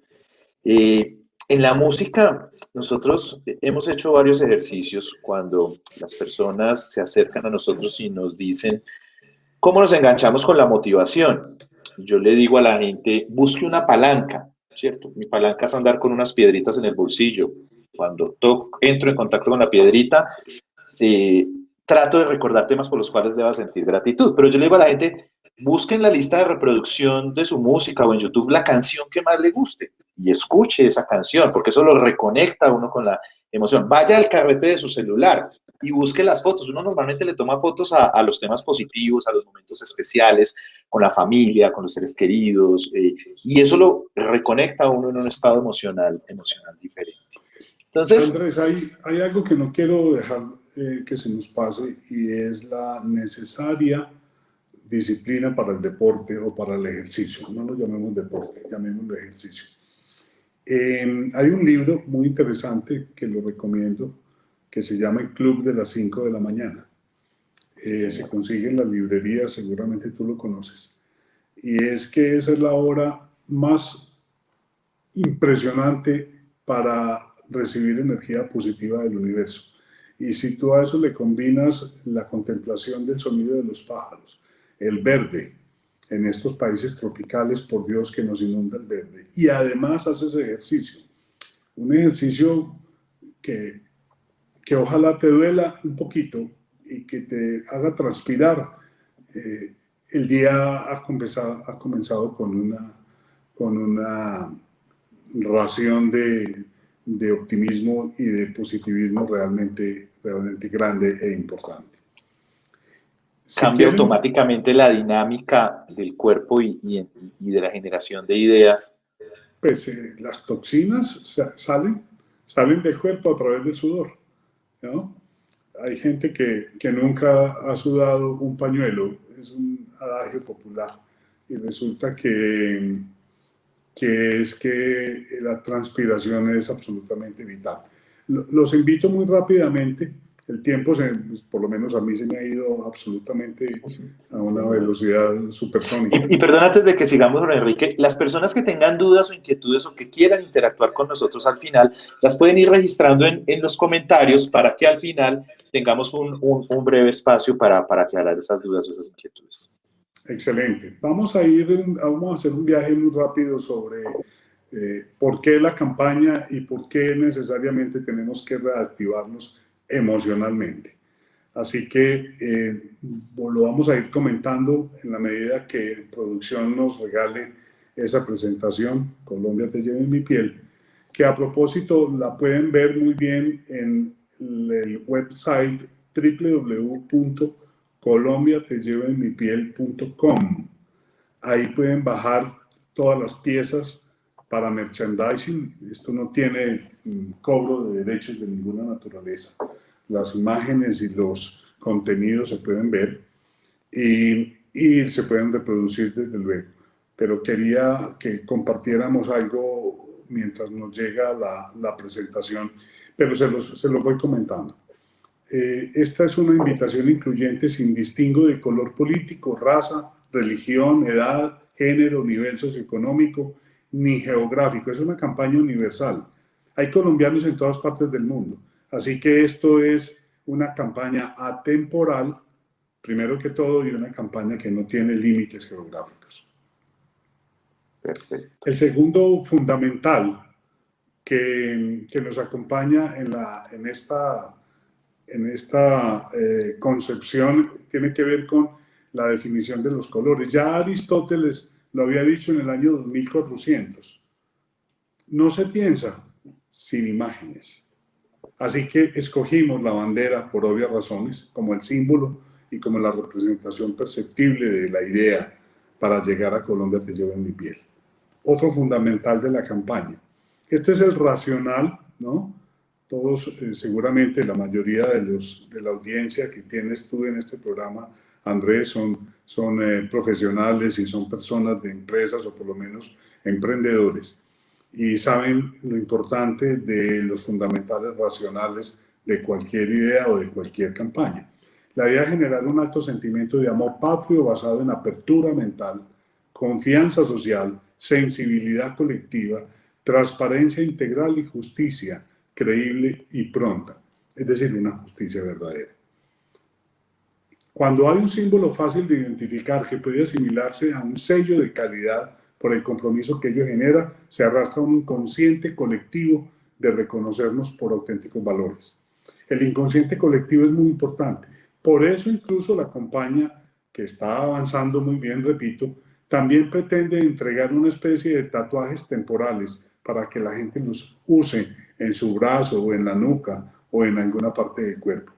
[SPEAKER 1] En la música, nosotros hemos hecho varios ejercicios cuando las personas se acercan a nosotros y nos dicen, ¿cómo nos enganchamos con la motivación? Yo le digo a la gente, busque una palanca, ¿cierto? Mi palanca es andar con unas piedritas en el bolsillo. Cuando entro en contacto con la piedrita, eh, trato de recordar temas por los cuales deba sentir gratitud. Pero yo le digo a la gente, busquen la lista de reproducción de su música o en YouTube la canción que más le guste y escuche esa canción, porque eso lo reconecta a uno con la emoción. Vaya al carrete de su celular y busque las fotos. Uno normalmente le toma fotos a los temas positivos, a los momentos especiales, con la familia, con los seres queridos, y eso lo reconecta a uno en un estado emocional diferente. Entonces,
[SPEAKER 2] Andrés, hay algo que no quiero dejar que se nos pase y es la necesaria disciplina para el deporte o para el ejercicio. No lo llamemos deporte, llamémoslo ejercicio. Hay un libro muy interesante que lo recomiendo que se llama El Club de las 5 de la mañana. Se consigue en la librería, seguramente tú lo conoces. Y es que esa es la hora más impresionante para recibir energía positiva del universo. Y si tú a eso le combinas la contemplación del sonido de los pájaros, el verde, en estos países tropicales, por Dios que nos inunda el verde, y además haces ejercicio, un ejercicio que ojalá te duela un poquito y que te haga transpirar. El día ha comenzado con una ración de optimismo y de positivismo realmente grande e importante.
[SPEAKER 1] Cambia automáticamente la dinámica del cuerpo y de la generación de ideas.
[SPEAKER 2] Pues las toxinas salen del cuerpo a través del sudor, ¿no? Hay gente que nunca ha sudado un pañuelo, es un adagio popular, y resulta que la transpiración es absolutamente vital. Los invito muy rápidamente, el tiempo, por lo menos a mí se me ha ido absolutamente a una velocidad supersónica.
[SPEAKER 1] Y perdón, antes de que sigamos, don Enrique, las personas que tengan dudas o inquietudes o que quieran interactuar con nosotros al final, las pueden ir registrando en los comentarios para que al final tengamos un breve espacio para aclarar esas dudas o esas inquietudes.
[SPEAKER 2] Excelente. Vamos a hacer un viaje muy rápido sobre por qué la campaña y por qué necesariamente tenemos que reactivarnos emocionalmente. Así que lo vamos a ir comentando en la medida que producción nos regale esa presentación, Colombia te lleva en mi piel, que a propósito la pueden ver muy bien en el website www.colombiatellevaenmipiel.com. Ahí pueden bajar todas las piezas para merchandising. Esto no tiene cobro de derechos de ninguna naturaleza. Las imágenes y los contenidos se pueden ver y se pueden reproducir desde luego. Pero quería que compartiéramos algo mientras nos llega la presentación, pero se los voy comentando. Esta es una invitación incluyente sin distingo de color político, raza, religión, edad, género, nivel socioeconómico, ni geográfico. Es una campaña universal. Hay colombianos en todas partes del mundo. Así que esto es una campaña atemporal, primero que todo, y una campaña que no tiene límites geográficos.
[SPEAKER 1] Perfecto.
[SPEAKER 2] El segundo fundamental que nos acompaña en esta concepción tiene que ver con la definición de los colores. Ya Aristóteles lo había dicho en el año 2400. No se piensa sin imágenes. Así que escogimos la bandera por obvias razones, como el símbolo y como la representación perceptible de la idea para llegar a Colombia te llevo en mi piel. Otro fundamental de la campaña. Este es el racional, ¿no? Todos, seguramente la mayoría de la audiencia que tienes tú en este programa, Andrés, son profesionales y son personas de empresas o por lo menos emprendedores y saben lo importante de los fundamentales racionales de cualquier idea o de cualquier campaña. La idea es generar un alto sentimiento de amor patrio basado en apertura mental, confianza social, sensibilidad colectiva, transparencia integral y justicia creíble y pronta, es decir, una justicia verdadera. Cuando hay un símbolo fácil de identificar que puede asimilarse a un sello de calidad por el compromiso que ello genera, se arrastra un inconsciente colectivo de reconocernos por auténticos valores. El inconsciente colectivo es muy importante. Por eso incluso la campaña, que está avanzando muy bien, repito, también pretende entregar una especie de tatuajes temporales para que la gente los use en su brazo o en la nuca o en alguna parte del cuerpo.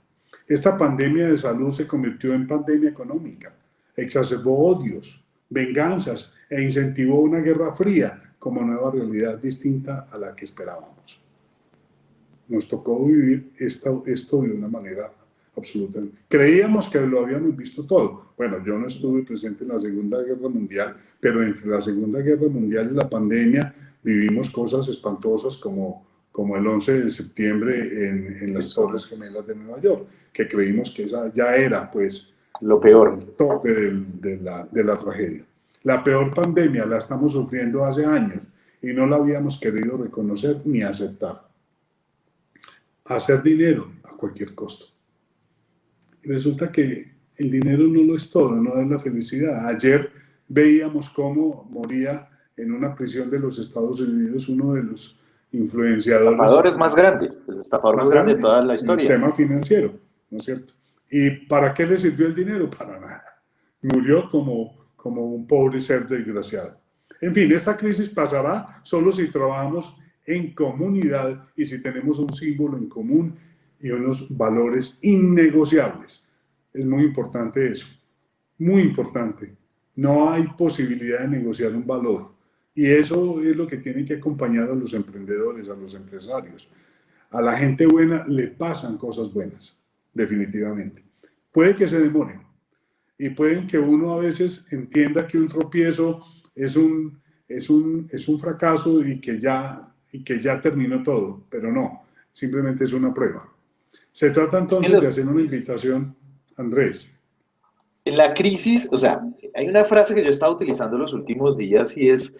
[SPEAKER 2] Esta pandemia de salud se convirtió en pandemia económica, exacerbó odios, venganzas e incentivó una guerra fría como nueva realidad distinta a la que esperábamos. Nos tocó vivir esto de una manera absoluta. Creíamos que lo habíamos visto todo. Bueno, yo no estuve presente en la Segunda Guerra Mundial, pero entre la Segunda Guerra Mundial y la pandemia vivimos cosas espantosas como el 11 de septiembre en las Torres Gemelas de Nueva York, que creímos que esa ya era, pues,
[SPEAKER 1] lo peor.
[SPEAKER 2] El tope de la tragedia. La peor pandemia la estamos sufriendo hace años y no la habíamos querido reconocer ni aceptar. Hacer dinero a cualquier costo. Y resulta que el dinero no lo es todo, no es la felicidad. Ayer veíamos cómo moría en una prisión de los Estados Unidos uno de los influenciadores.
[SPEAKER 1] El estafador más grande de toda la historia.
[SPEAKER 2] El tema financiero, ¿no es cierto? ¿Y para qué le sirvió el dinero? Para nada. Murió como un pobre ser desgraciado. En fin, esta crisis pasará solo si trabajamos en comunidad y si tenemos un símbolo en común y unos valores innegociables. Es muy importante eso, muy importante. No hay posibilidad de negociar un valor y eso es lo que tiene que acompañar a los emprendedores, a los empresarios. A la gente buena le pasan cosas buenas, definitivamente. Puede que se demoren y pueden que uno a veces entienda que un tropiezo es un fracaso y que ya terminó todo, pero no, simplemente es una prueba. Se trata entonces de hacer una invitación, Andrés.
[SPEAKER 1] En la crisis, o sea, hay una frase que yo he estado utilizando los últimos días y es,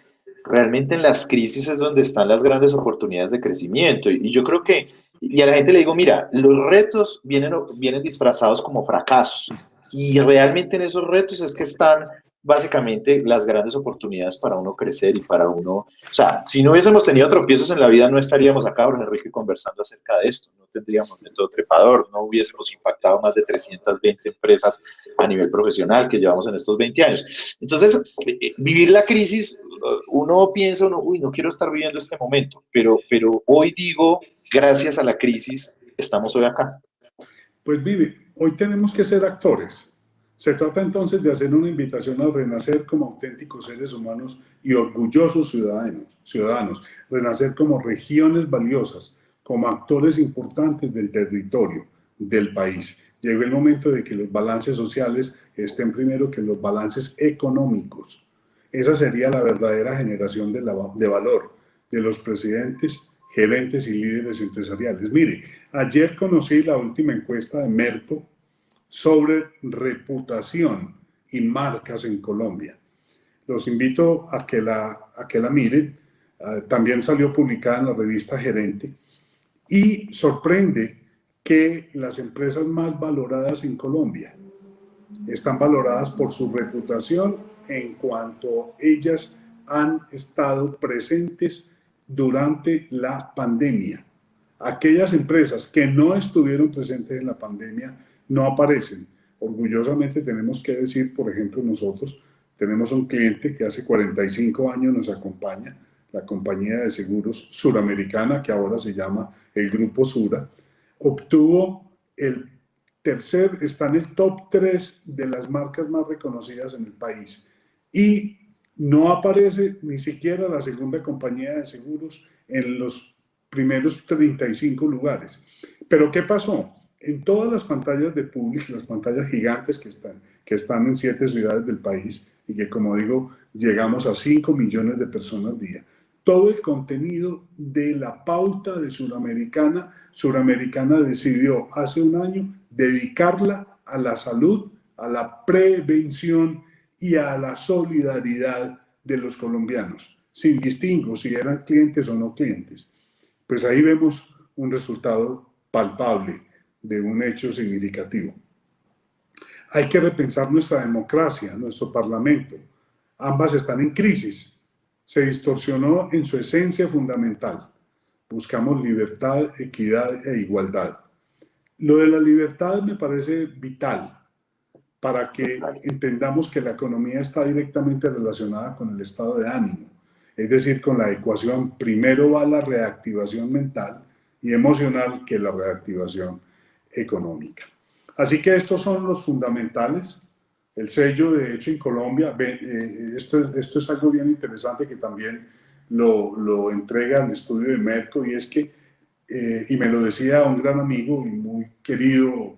[SPEAKER 1] realmente en las crisis es donde están las grandes oportunidades de crecimiento. Y yo creo que, y a la gente le digo, mira, los retos vienen disfrazados como fracasos. Y realmente en esos retos es que están básicamente las grandes oportunidades para uno crecer y para uno, o sea, si no hubiésemos tenido tropiezos en la vida no estaríamos acá, don Enrique, conversando acerca de esto, no tendríamos método trepador, no hubiésemos impactado más de 320 empresas a nivel profesional que llevamos en estos 20 años. Entonces, vivir la crisis, uno piensa, uy, no quiero estar viviendo este momento, pero hoy digo, gracias a la crisis, estamos hoy acá.
[SPEAKER 2] Pues Vivi, hoy tenemos que ser actores. Se trata entonces de hacer una invitación a renacer como auténticos seres humanos y orgullosos ciudadanos, renacer como regiones valiosas, como actores importantes del territorio, del país. Llegó el momento de que los balances sociales estén primero que los balances económicos. Esa sería la verdadera generación de valor de los presidentes, gerentes y líderes empresariales. Mire, ayer conocí la última encuesta de Merco sobre reputación y marcas en Colombia. Los invito a que la miren. También salió publicada en la revista Gerente y sorprende que las empresas más valoradas en Colombia están valoradas por su reputación en cuanto ellas han estado presentes durante la pandemia. Aquellas empresas que no estuvieron presentes en la pandemia no aparecen. Orgullosamente tenemos que decir, por ejemplo, nosotros tenemos un cliente que hace 45 años nos acompaña, la compañía de seguros suramericana, que ahora se llama el Grupo Sura, obtuvo está en el top 3 de las marcas más reconocidas en el país y no aparece ni siquiera la segunda compañía de seguros en los primeros 35 lugares. ¿Pero qué pasó? En todas las pantallas de Publix, las pantallas gigantes que están en 7 ciudades del país y que, como digo, llegamos a 5 millones de personas al día, todo el contenido de la pauta de Suramericana decidió hace un año dedicarla a la salud, a la prevención y a la solidaridad de los colombianos, sin distingo si eran clientes o no clientes. Pues ahí vemos un resultado palpable de un hecho significativo. Hay que repensar nuestra democracia, nuestro parlamento. Ambas están en crisis. Se distorsionó en su esencia fundamental. Buscamos libertad, equidad e igualdad. Lo de la libertad me parece vital para que entendamos que la economía está directamente relacionada con el estado de ánimo. Es decir, con la ecuación, primero va la reactivación mental y emocional que la reactivación económica. Así que estos son los fundamentales. El sello de hecho en Colombia, esto es algo bien interesante que también lo entrega el estudio de Merco, y es que, y me lo decía un gran amigo y muy querido,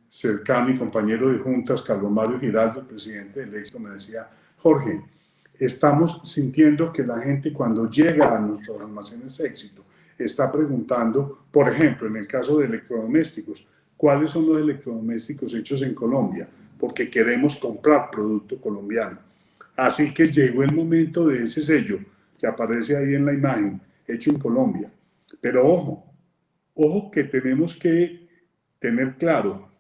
[SPEAKER 2] cercano y compañero de juntas, Carlos Mario Giraldo, el presidente del Éxito, me decía: Jorge, estamos sintiendo que la gente cuando llega a nuestros almacenes Éxito está preguntando, por ejemplo, en el caso de electrodomésticos, ¿cuáles son los electrodomésticos hechos en Colombia? Porque queremos comprar producto colombiano. Así que llegó el momento de ese sello que aparece ahí en la imagen, hecho en Colombia. Pero ojo que tenemos que tener claro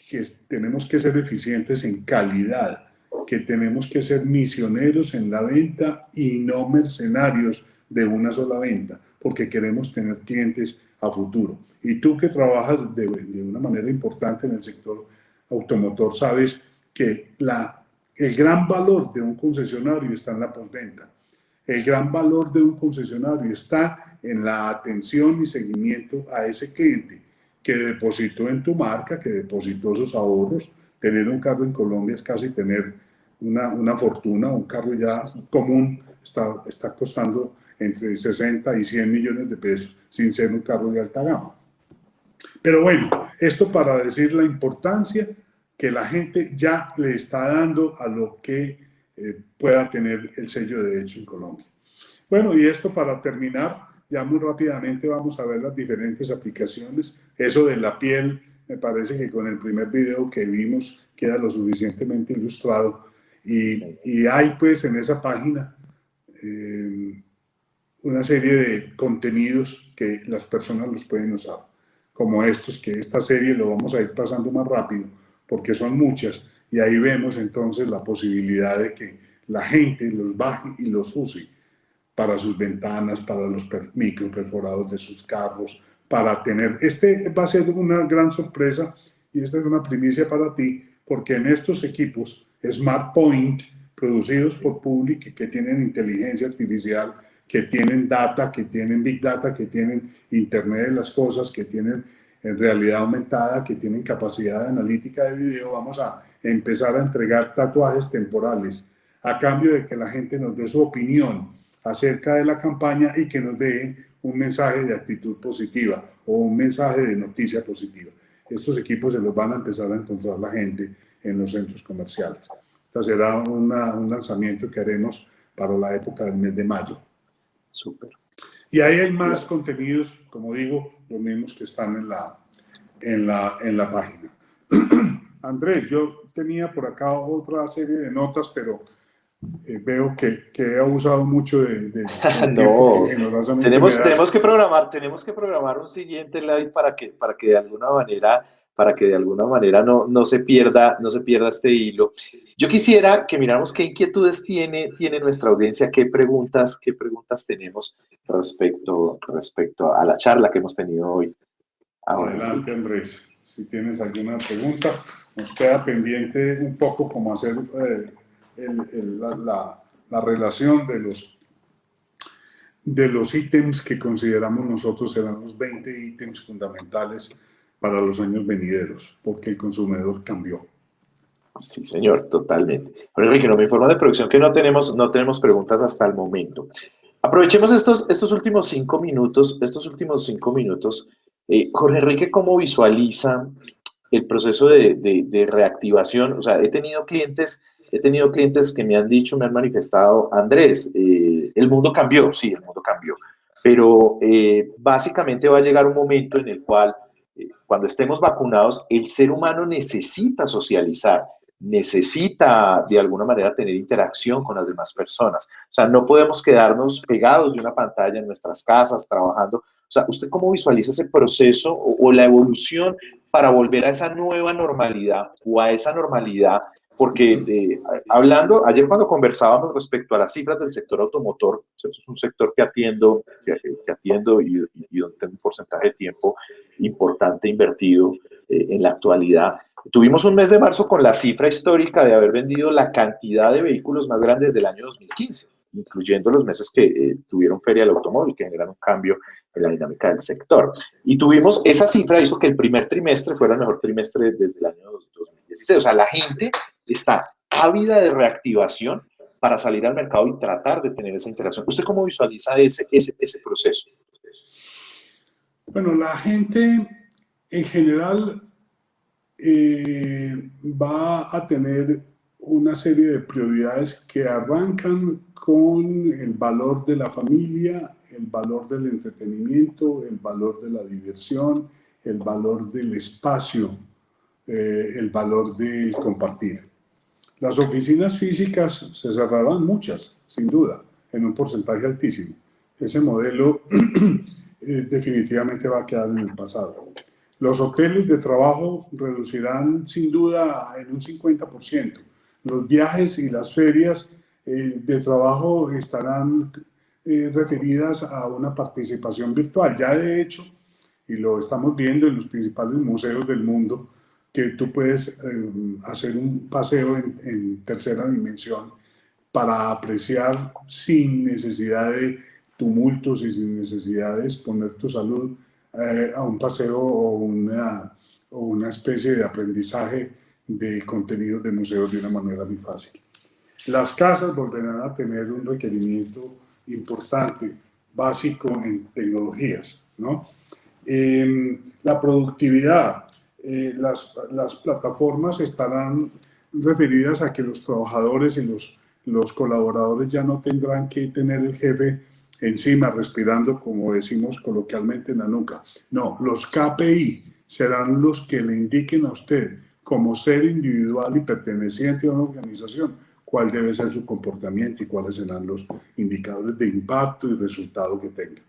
[SPEAKER 2] que tenemos que ser eficientes en calidad, que tenemos que ser misioneros en la venta y no mercenarios de una sola venta, porque queremos tener clientes a futuro. Y tú que trabajas de una manera importante en el sector automotor, sabes que el gran valor de un concesionario está en la postventa. El gran valor de un concesionario está en la atención y seguimiento a ese cliente que depositó en tu marca, que depositó sus ahorros. Tener un carro en Colombia es casi tener una fortuna. Un carro ya común está costando entre 60 y 100 millones de pesos, sin ser un carro de alta gama. Pero bueno, esto para decir la importancia que la gente ya le está dando a lo que pueda tener el sello de hecho en Colombia. Bueno, y esto para terminar, ya muy rápidamente vamos a ver las diferentes aplicaciones. Eso de la piel, me parece que con el primer video que vimos queda lo suficientemente ilustrado. Y hay pues en esa página una serie de contenidos que las personas los pueden usar, como estos, que esta serie lo vamos a ir pasando más rápido, porque son muchas, y ahí vemos entonces la posibilidad de que la gente los baje y los use para sus ventanas, para los microperforados de sus carros, para tener... Este va a ser una gran sorpresa, y esta es una primicia para ti, porque en estos equipos SmartPoint, producidos por Public, que tienen inteligencia artificial, que tienen data, que tienen Big Data, que tienen Internet de las Cosas, que tienen realidad aumentada, que tienen capacidad de analítica de video, vamos a empezar a entregar tatuajes temporales a cambio de que la gente nos dé su opinión acerca de la campaña y que nos dé un mensaje de actitud positiva o un mensaje de noticia positiva. Estos equipos se los van a empezar a encontrar la gente en los centros comerciales. Este será un lanzamiento que haremos para la época del mes de mayo.
[SPEAKER 1] Súper.
[SPEAKER 2] Y ahí hay más contenidos, como digo, los mismos que están en la página. Andrés, yo tenía por acá otra serie de notas, pero veo que he abusado mucho del tiempo que generosamente
[SPEAKER 1] tenemos que programar un siguiente live para que de alguna manera no se pierda este hilo. Yo quisiera que miráramos qué inquietudes tiene nuestra audiencia, qué preguntas tenemos respecto a la charla que hemos tenido hoy.
[SPEAKER 2] Adelante, Andrés. Si tienes alguna pregunta, nos queda pendiente un poco cómo hacer la relación de los ítems que consideramos nosotros serán los 20 ítems fundamentales para los años venideros, porque el consumidor cambió.
[SPEAKER 1] Sí, señor, totalmente. Pero Enrique, me informa de producción que no tenemos preguntas hasta el momento. Aprovechemos estos últimos 5 minutos. Jorge Enrique, ¿cómo visualiza el proceso de reactivación? O sea, he tenido clientes que me han dicho, me han manifestado, Andrés, el mundo cambió, sí, el mundo cambió, pero básicamente va a llegar un momento en el cual cuando estemos vacunados, el ser humano necesita socializar, necesita de alguna manera tener interacción con las demás personas. O sea, no podemos quedarnos pegados de una pantalla en nuestras casas trabajando. O sea, ¿usted cómo visualiza ese proceso o la evolución para volver a esa nueva normalidad o a esa normalidad? Porque hablando, ayer cuando conversábamos respecto a las cifras del sector automotor, ¿cierto? Es un sector que atiendo y donde tengo un porcentaje de tiempo importante invertido en la actualidad. Tuvimos un mes de marzo con la cifra histórica de haber vendido la cantidad de vehículos más grandes del año 2015, incluyendo los meses que tuvieron feria del automóvil, que generaron un cambio en la dinámica del sector. Y tuvimos, esa cifra hizo que el primer trimestre fuera el mejor trimestre desde el año 2016. O sea, la gente está ávida de reactivación para salir al mercado y tratar de tener esa interacción. ¿Usted cómo visualiza ese proceso?
[SPEAKER 2] Bueno, la gente en general va a tener una serie de prioridades que arrancan con el valor de la familia, el valor del entretenimiento, el valor de la diversión, el valor del espacio, el valor del compartir. Las oficinas físicas se cerrarán, muchas, sin duda, en un porcentaje altísimo. Ese modelo definitivamente va a quedar en el pasado. Los hoteles de trabajo reducirán sin duda en un 50%. Los viajes y las ferias de trabajo estarán referidas a una participación virtual. Ya de hecho, y lo estamos viendo en los principales museos del mundo, que tú puedes hacer un paseo en tercera dimensión para apreciar sin necesidad de tumultos y sin necesidad de exponer tu salud a un paseo o una especie de aprendizaje de contenidos de museos de una manera muy fácil. Las casas volverán a tener un requerimiento importante, básico en tecnologías, ¿no? La productividad, las plataformas estarán referidas a que los trabajadores y los colaboradores ya no tendrán que tener el jefe encima respirando, como decimos coloquialmente, en la nuca. No, los KPI serán los que le indiquen a usted, como ser individual y perteneciente a una organización, cuál debe ser su comportamiento y cuáles serán los indicadores de impacto y resultado que tenga.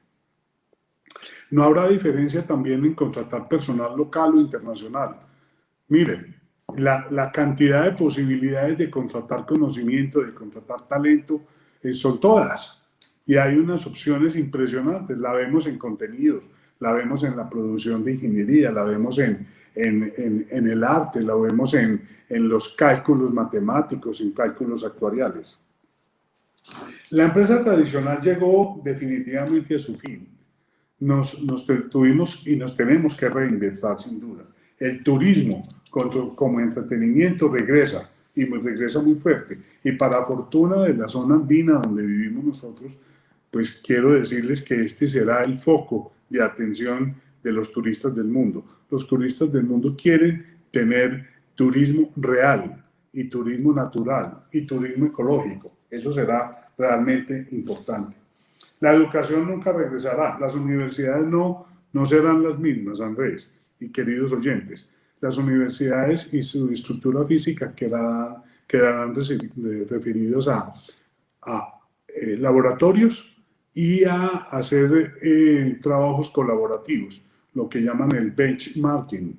[SPEAKER 2] No habrá diferencia también en contratar personal local o internacional. Miren, la cantidad de posibilidades de contratar conocimiento, de contratar talento, son todas. Y hay unas opciones impresionantes. La vemos en contenidos, la vemos en la producción de ingeniería, la vemos en el arte, la vemos en los cálculos matemáticos, en cálculos actuariales. La empresa tradicional llegó definitivamente a su fin. Nos tuvimos y nos tenemos que reinventar sin duda. El turismo como entretenimiento regresa y regresa muy fuerte. Y para fortuna de la zona andina donde vivimos nosotros, pues quiero decirles que este será el foco de atención de los turistas del mundo. Los turistas del mundo quieren tener turismo real y turismo natural y turismo ecológico. Eso será realmente importante. La educación nunca regresará. Las universidades no serán las mismas, Andrés y queridos oyentes. Las universidades y su estructura física quedarán referidos a laboratorios y a hacer trabajos colaborativos, lo que llaman el benchmarking,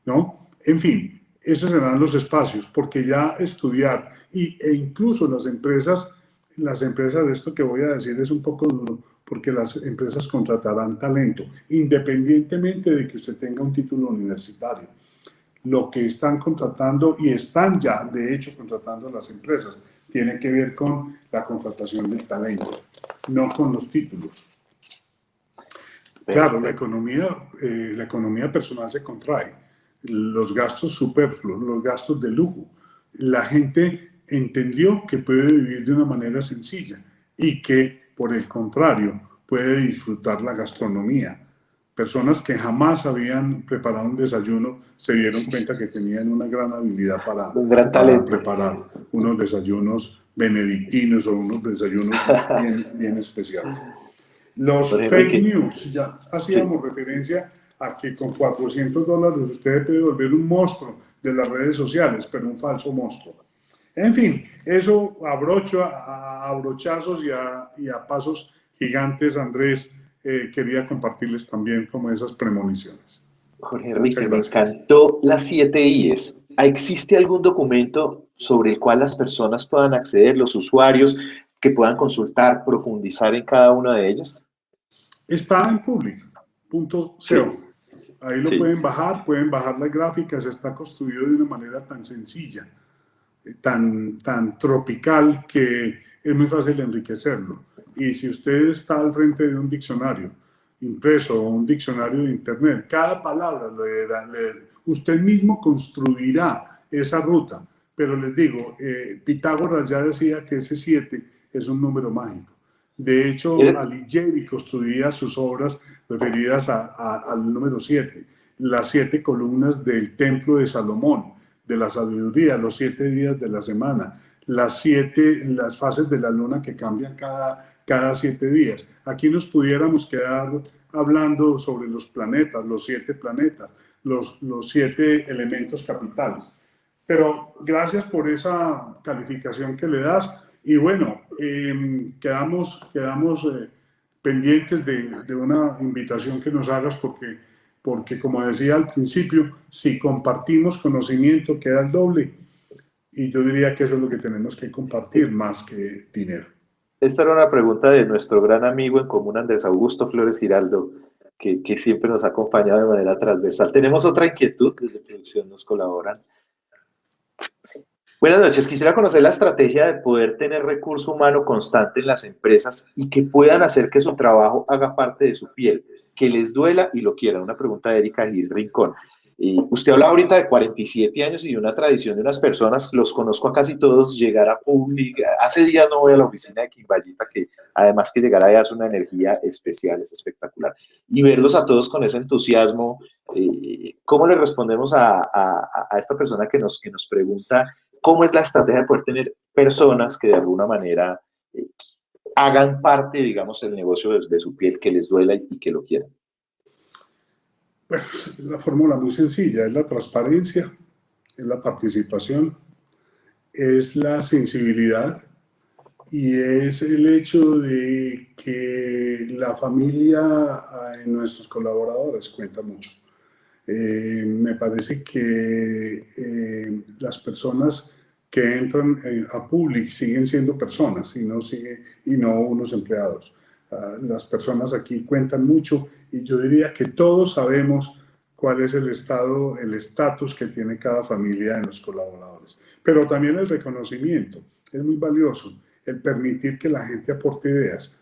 [SPEAKER 2] ¿no? En fin, esos serán los espacios, porque ya estudiar e incluso las empresas, esto que voy a decir es un poco duro, porque las empresas contratarán talento, independientemente de que usted tenga un título universitario. Lo que están contratando, y están ya, de hecho, contratando las empresas, tiene que ver con la contratación del talento, no con los títulos. Claro, la economía personal se contrae, los gastos superfluos, los gastos de lujo. La gente entendió que puede vivir de una manera sencilla y que, por el contrario, puede disfrutar la gastronomía. Personas que jamás habían preparado un desayuno se dieron cuenta que tenían una gran habilidad para preparar unos desayunos benedictinos o unos desayunos bien especiales. Los fake news, ya hacíamos referencia a que con $400 usted puede volver un monstruo de las redes sociales, pero un falso monstruo. En fin, eso a brochazos y a pasos gigantes, Andrés, quería compartirles también como esas premoniciones.
[SPEAKER 1] Jorge Enrique, me encantó las 7 I's. ¿Existe algún documento sobre el cual las personas puedan acceder, los usuarios, que puedan consultar, profundizar en cada una de ellas?
[SPEAKER 2] Está en public.co. Sí. Ahí lo pueden bajar las gráficas, está construido de una manera tan sencilla, tan tropical, que es muy fácil enriquecerlo. Y si usted está al frente de un diccionario impreso o un diccionario de internet, cada palabra usted mismo construirá esa ruta. Pero les digo, Pitágoras ya decía que ese 7 es un número mágico. De hecho, Alighieri construía sus obras referidas al número 7, las 7 columnas del templo de Salomón, de la sabiduría, los 7 días de la semana, las fases de la luna que cambian cada 7 días. Aquí nos pudiéramos quedar hablando sobre los planetas, los 7 planetas, los 7 elementos capitales. Pero gracias por esa calificación que le das. Y bueno, quedamos pendientes de una invitación que nos hagas porque como decía al principio, si compartimos conocimiento queda el doble. Y yo diría que eso es lo que tenemos que compartir más que dinero.
[SPEAKER 1] Esta era una pregunta de nuestro gran amigo en común, Andrés Augusto Flores Giraldo, que siempre nos ha acompañado de manera transversal. Tenemos otra inquietud, desde producción nos colaboran. Buenas noches, quisiera conocer la estrategia de poder tener recurso humano constante en las empresas y que puedan hacer que su trabajo haga parte de su piel, que les duela y lo quieran. Una pregunta de Erika Gil Rincón. Usted habla ahorita de 47 años y de una tradición de unas personas, los conozco a casi todos, llegar a pública. Hace días no voy a la oficina de Quimbayita, que además que llegar allá es una energía especial, es espectacular. Y verlos a todos con ese entusiasmo, ¿cómo le respondemos a esta persona que nos pregunta cómo es la estrategia de poder tener personas que de alguna manera hagan parte, digamos, del negocio de su piel, que les duela y que lo quieran?
[SPEAKER 2] Bueno, es una fórmula muy sencilla, es la transparencia, es la participación, es la sensibilidad y es el hecho de que la familia en nuestros colaboradores cuenta mucho. Me parece que las personas que entran a Public siguen siendo personas y no unos empleados. Las personas aquí cuentan mucho y yo diría que todos sabemos cuál es el estatus que tiene cada familia en los colaboradores. Pero también el reconocimiento es muy valioso, el permitir que la gente aporte ideas.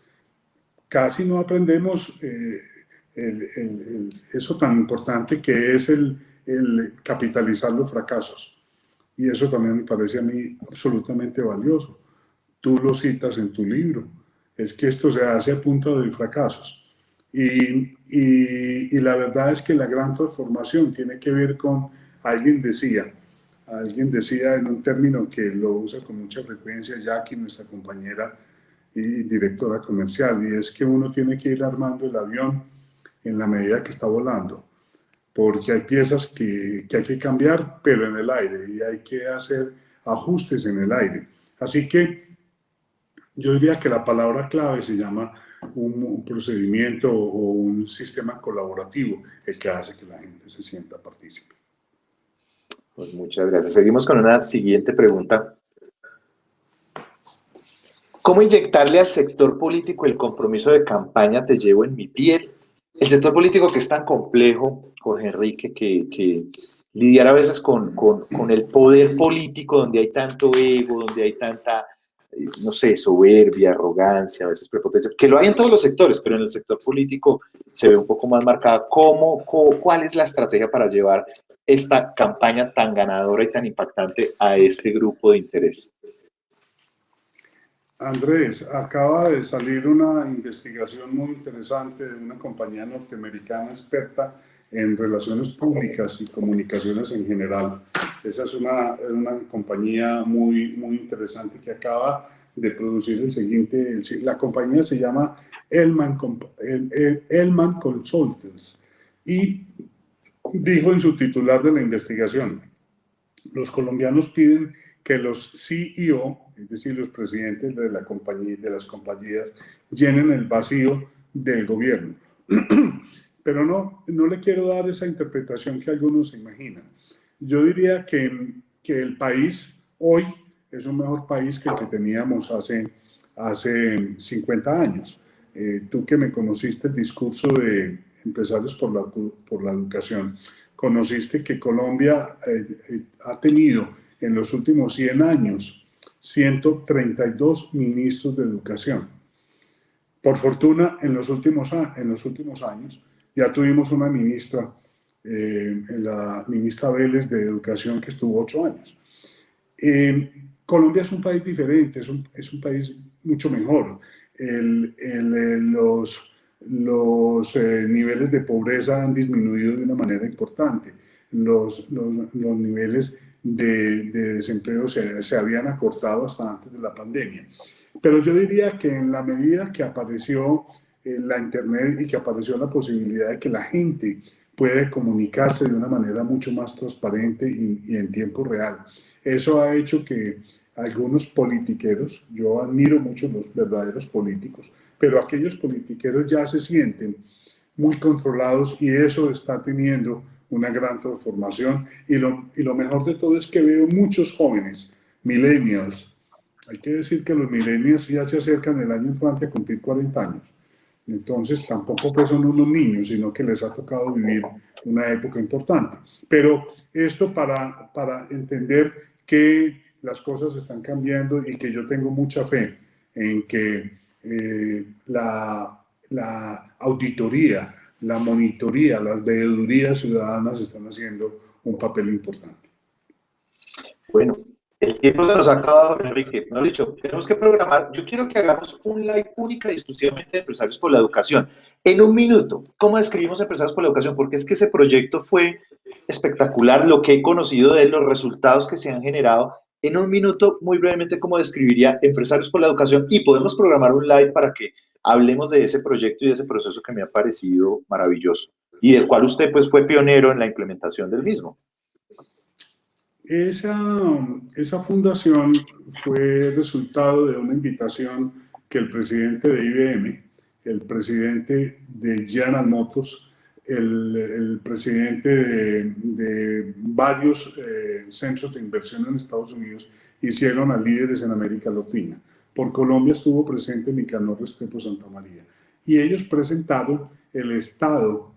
[SPEAKER 2] Casi no aprendemos eso tan importante que es el capitalizar los fracasos. Y eso también me parece a mí absolutamente valioso. Tú lo citas en tu libro. Es que esto se hace a punta de fracasos. Y la verdad es que la gran transformación tiene que ver con, alguien decía en un término que lo usa con mucha frecuencia Jackie, nuestra compañera y directora comercial, y es que uno tiene que ir armando el avión en la medida que está volando, porque hay piezas que hay que cambiar, pero en el aire, y hay que hacer ajustes en el aire. Así que yo diría que la palabra clave se llama un procedimiento o un sistema colaborativo, el que hace que la gente se sienta partícipe.
[SPEAKER 1] Pues muchas gracias. Seguimos con una siguiente pregunta. ¿Cómo inyectarle al sector político el compromiso de campaña Te llevo en mi piel? El sector político que es tan complejo, Jorge Enrique, que lidiar a veces con el poder político, donde hay tanto ego, donde hay tanta, no sé, soberbia, arrogancia, a veces prepotencia, que lo hay en todos los sectores, pero en el sector político se ve un poco más marcada. ¿Cuál es la estrategia para llevar esta campaña tan ganadora y tan impactante a este grupo de interés?
[SPEAKER 2] Andrés, acaba de salir una investigación muy interesante de una compañía norteamericana experta en relaciones públicas y comunicaciones en general. Esa es una compañía muy interesante que acaba de producir el siguiente. La compañía se llama Hellman Consultants. y dijo en su titular de la investigación: los colombianos piden que los CEO, es decir, los presidentes de la compañía, de las compañías, llenen el vacío del gobierno. Pero no le quiero dar esa interpretación que algunos se imaginan. Yo diría que el país hoy es un mejor país que el que teníamos hace 50 años. Tú que me conociste el discurso de Empresarios por la Educación, conociste que Colombia ha tenido en los últimos 100 años 132 ministros de educación. Por fortuna, en los últimos años ya tuvimos una ministra, la ministra Vélez de Educación, que estuvo 8 años. Colombia es un país diferente, es un país mucho mejor. Los niveles de pobreza han disminuido de una manera importante. Los niveles de desempleo se habían acortado hasta antes de la pandemia. Pero yo diría que en la medida que apareció la Internet y que apareció la posibilidad de que la gente puede comunicarse de una manera mucho más transparente y en tiempo real, eso ha hecho que algunos politiqueros, yo admiro mucho los verdaderos políticos, pero aquellos politiqueros ya se sienten muy controlados y eso está teniendo una gran transformación. Y lo mejor de todo es que veo muchos jóvenes, millennials. Hay que decir que los millennials ya se acercan el año entrante a cumplir 40 años. Entonces tampoco pues son unos niños, sino que les ha tocado vivir una época importante. Pero esto para entender que las cosas están cambiando y que yo tengo mucha fe en que la auditoría, la monitoría, las veedurías ciudadanas están haciendo un papel importante.
[SPEAKER 1] Bueno, el tiempo se nos ha acabado, Enrique. Mejor dicho, tenemos que programar. Yo quiero que hagamos un live única y exclusivamente de Empresarios por la Educación. En un minuto, ¿cómo describimos Empresarios por la Educación? Porque es que ese proyecto fue espectacular, lo que he conocido de él, los resultados que se han generado. En un minuto, muy brevemente, ¿cómo describiría Empresarios por la Educación? Y podemos programar un live para que hablemos de ese proyecto y de ese proceso que me ha parecido maravilloso y del cual usted pues fue pionero en la implementación del mismo.
[SPEAKER 2] Esa fundación fue resultado de una invitación que el presidente de IBM, el presidente de General Motors, el presidente de varios centros de inversión en Estados Unidos hicieron a líderes en América Latina. Por Colombia estuvo presente Nicanor Restrepo Santamaría y ellos presentaron el estado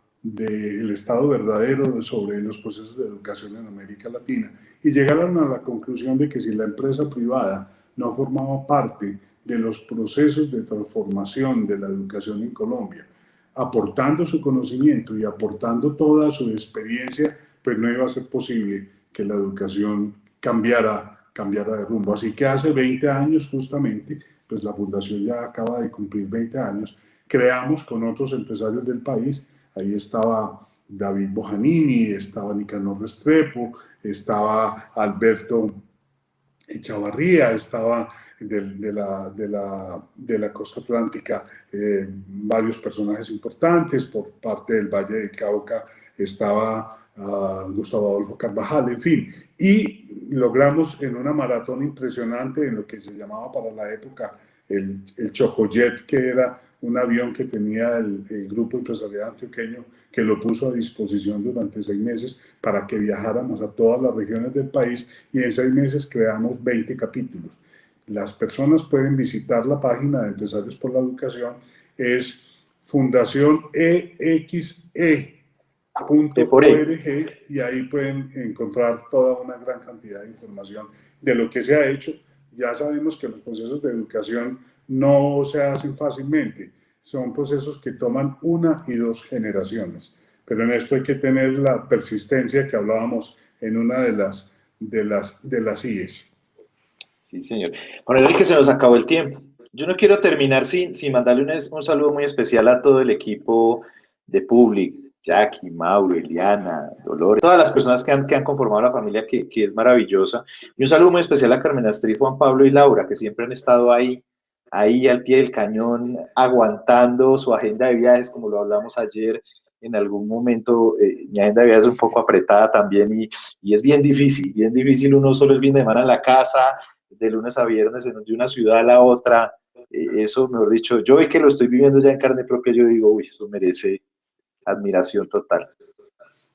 [SPEAKER 2] verdadero sobre los procesos de educación en América Latina y llegaron a la conclusión de que si la empresa privada no formaba parte de los procesos de transformación de la educación en Colombia, aportando su conocimiento y aportando toda su experiencia, pues no iba a ser posible que la educación cambiara de rumbo. Así que hace 20 años justamente, pues la fundación ya acaba de cumplir 20 años, creamos con otros empresarios del país. Ahí estaba David Bojanini, estaba Nicanor Restrepo, estaba Alberto Echavarría, estaba de la costa atlántica varios personajes importantes. Por parte del Valle del Cauca estaba Gustavo Adolfo Carvajal, en fin. Y logramos en una maratón impresionante en lo que se llamaba para la época el Chocojet, que era un avión que tenía el Grupo Empresarial Antioqueño, que lo puso a disposición durante 6 meses para que viajáramos a todas las regiones del país, y en 6 meses creamos 20 capítulos. Las personas pueden visitar la página de Empresarios por la Educación, es fundacionexe.org, y ahí pueden encontrar toda una gran cantidad de información de lo que se ha hecho. Ya sabemos que los procesos de educación no se hacen fácilmente, son procesos que toman 1 y 2 generaciones, pero en esto hay que tener la persistencia que hablábamos en una de las IES.
[SPEAKER 1] Sí, señor. Bueno, Enrique, se nos acabó el tiempo. Yo no quiero terminar sin mandarle un saludo muy especial a todo el equipo de Public, Jackie, Mauro, Eliana, Dolores, todas las personas que han conformado la familia, que es maravillosa. Y un saludo muy especial a Carmen Astrid, Juan Pablo y Laura, que siempre han estado ahí al pie del cañón, aguantando su agenda de viajes, como lo hablamos ayer, en algún momento mi agenda de vida es un poco apretada también y es bien difícil uno solo el fin de semana en la casa, de lunes a viernes, de una ciudad a la otra. Eso, mejor dicho, yo hoy que lo estoy viviendo ya en carne propia, yo digo, uy, eso merece admiración total.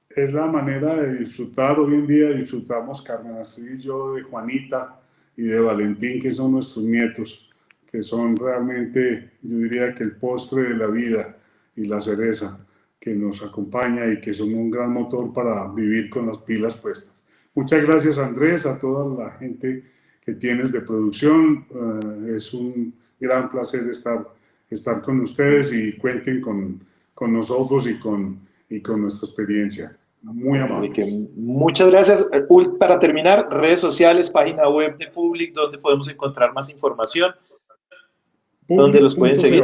[SPEAKER 2] Es la manera de disfrutar. Hoy en día disfrutamos, Carmen Astrid y yo, de Juanita y de Valentín, que son nuestros nietos, que son realmente, yo diría que el postre de la vida y la cereza que nos acompaña y que son un gran motor para vivir con las pilas puestas. Muchas gracias, Andrés, a toda la gente que tienes de producción. Es un gran placer estar con ustedes y cuenten con nosotros y con nuestra experiencia. Muy
[SPEAKER 1] Enrique,
[SPEAKER 2] amables.
[SPEAKER 1] muchas gracias. Para terminar, redes sociales, página web de Public, donde podemos encontrar más información, donde los pueden seguir.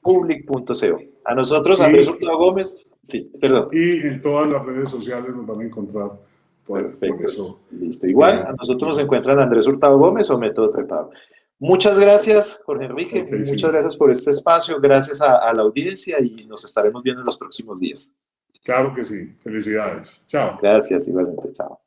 [SPEAKER 2] Public.co.
[SPEAKER 1] Public.co. A nosotros, Andrés
[SPEAKER 2] Y,
[SPEAKER 1] Hurtado Gómez, sí, perdón.
[SPEAKER 2] y en todas las redes sociales nos van a encontrar por
[SPEAKER 1] Perfecto,
[SPEAKER 2] eso.
[SPEAKER 1] listo. Igual, a nosotros nos encuentran Andrés Hurtado Gómez o Método Trepado. Muchas gracias, Jorge Enrique.
[SPEAKER 2] Okay,
[SPEAKER 1] Muchas
[SPEAKER 2] sí.
[SPEAKER 1] gracias por este espacio. Gracias a la audiencia y nos estaremos viendo en los próximos días.
[SPEAKER 2] Claro que sí. Felicidades. Chao.
[SPEAKER 1] Gracias, igualmente. Chao.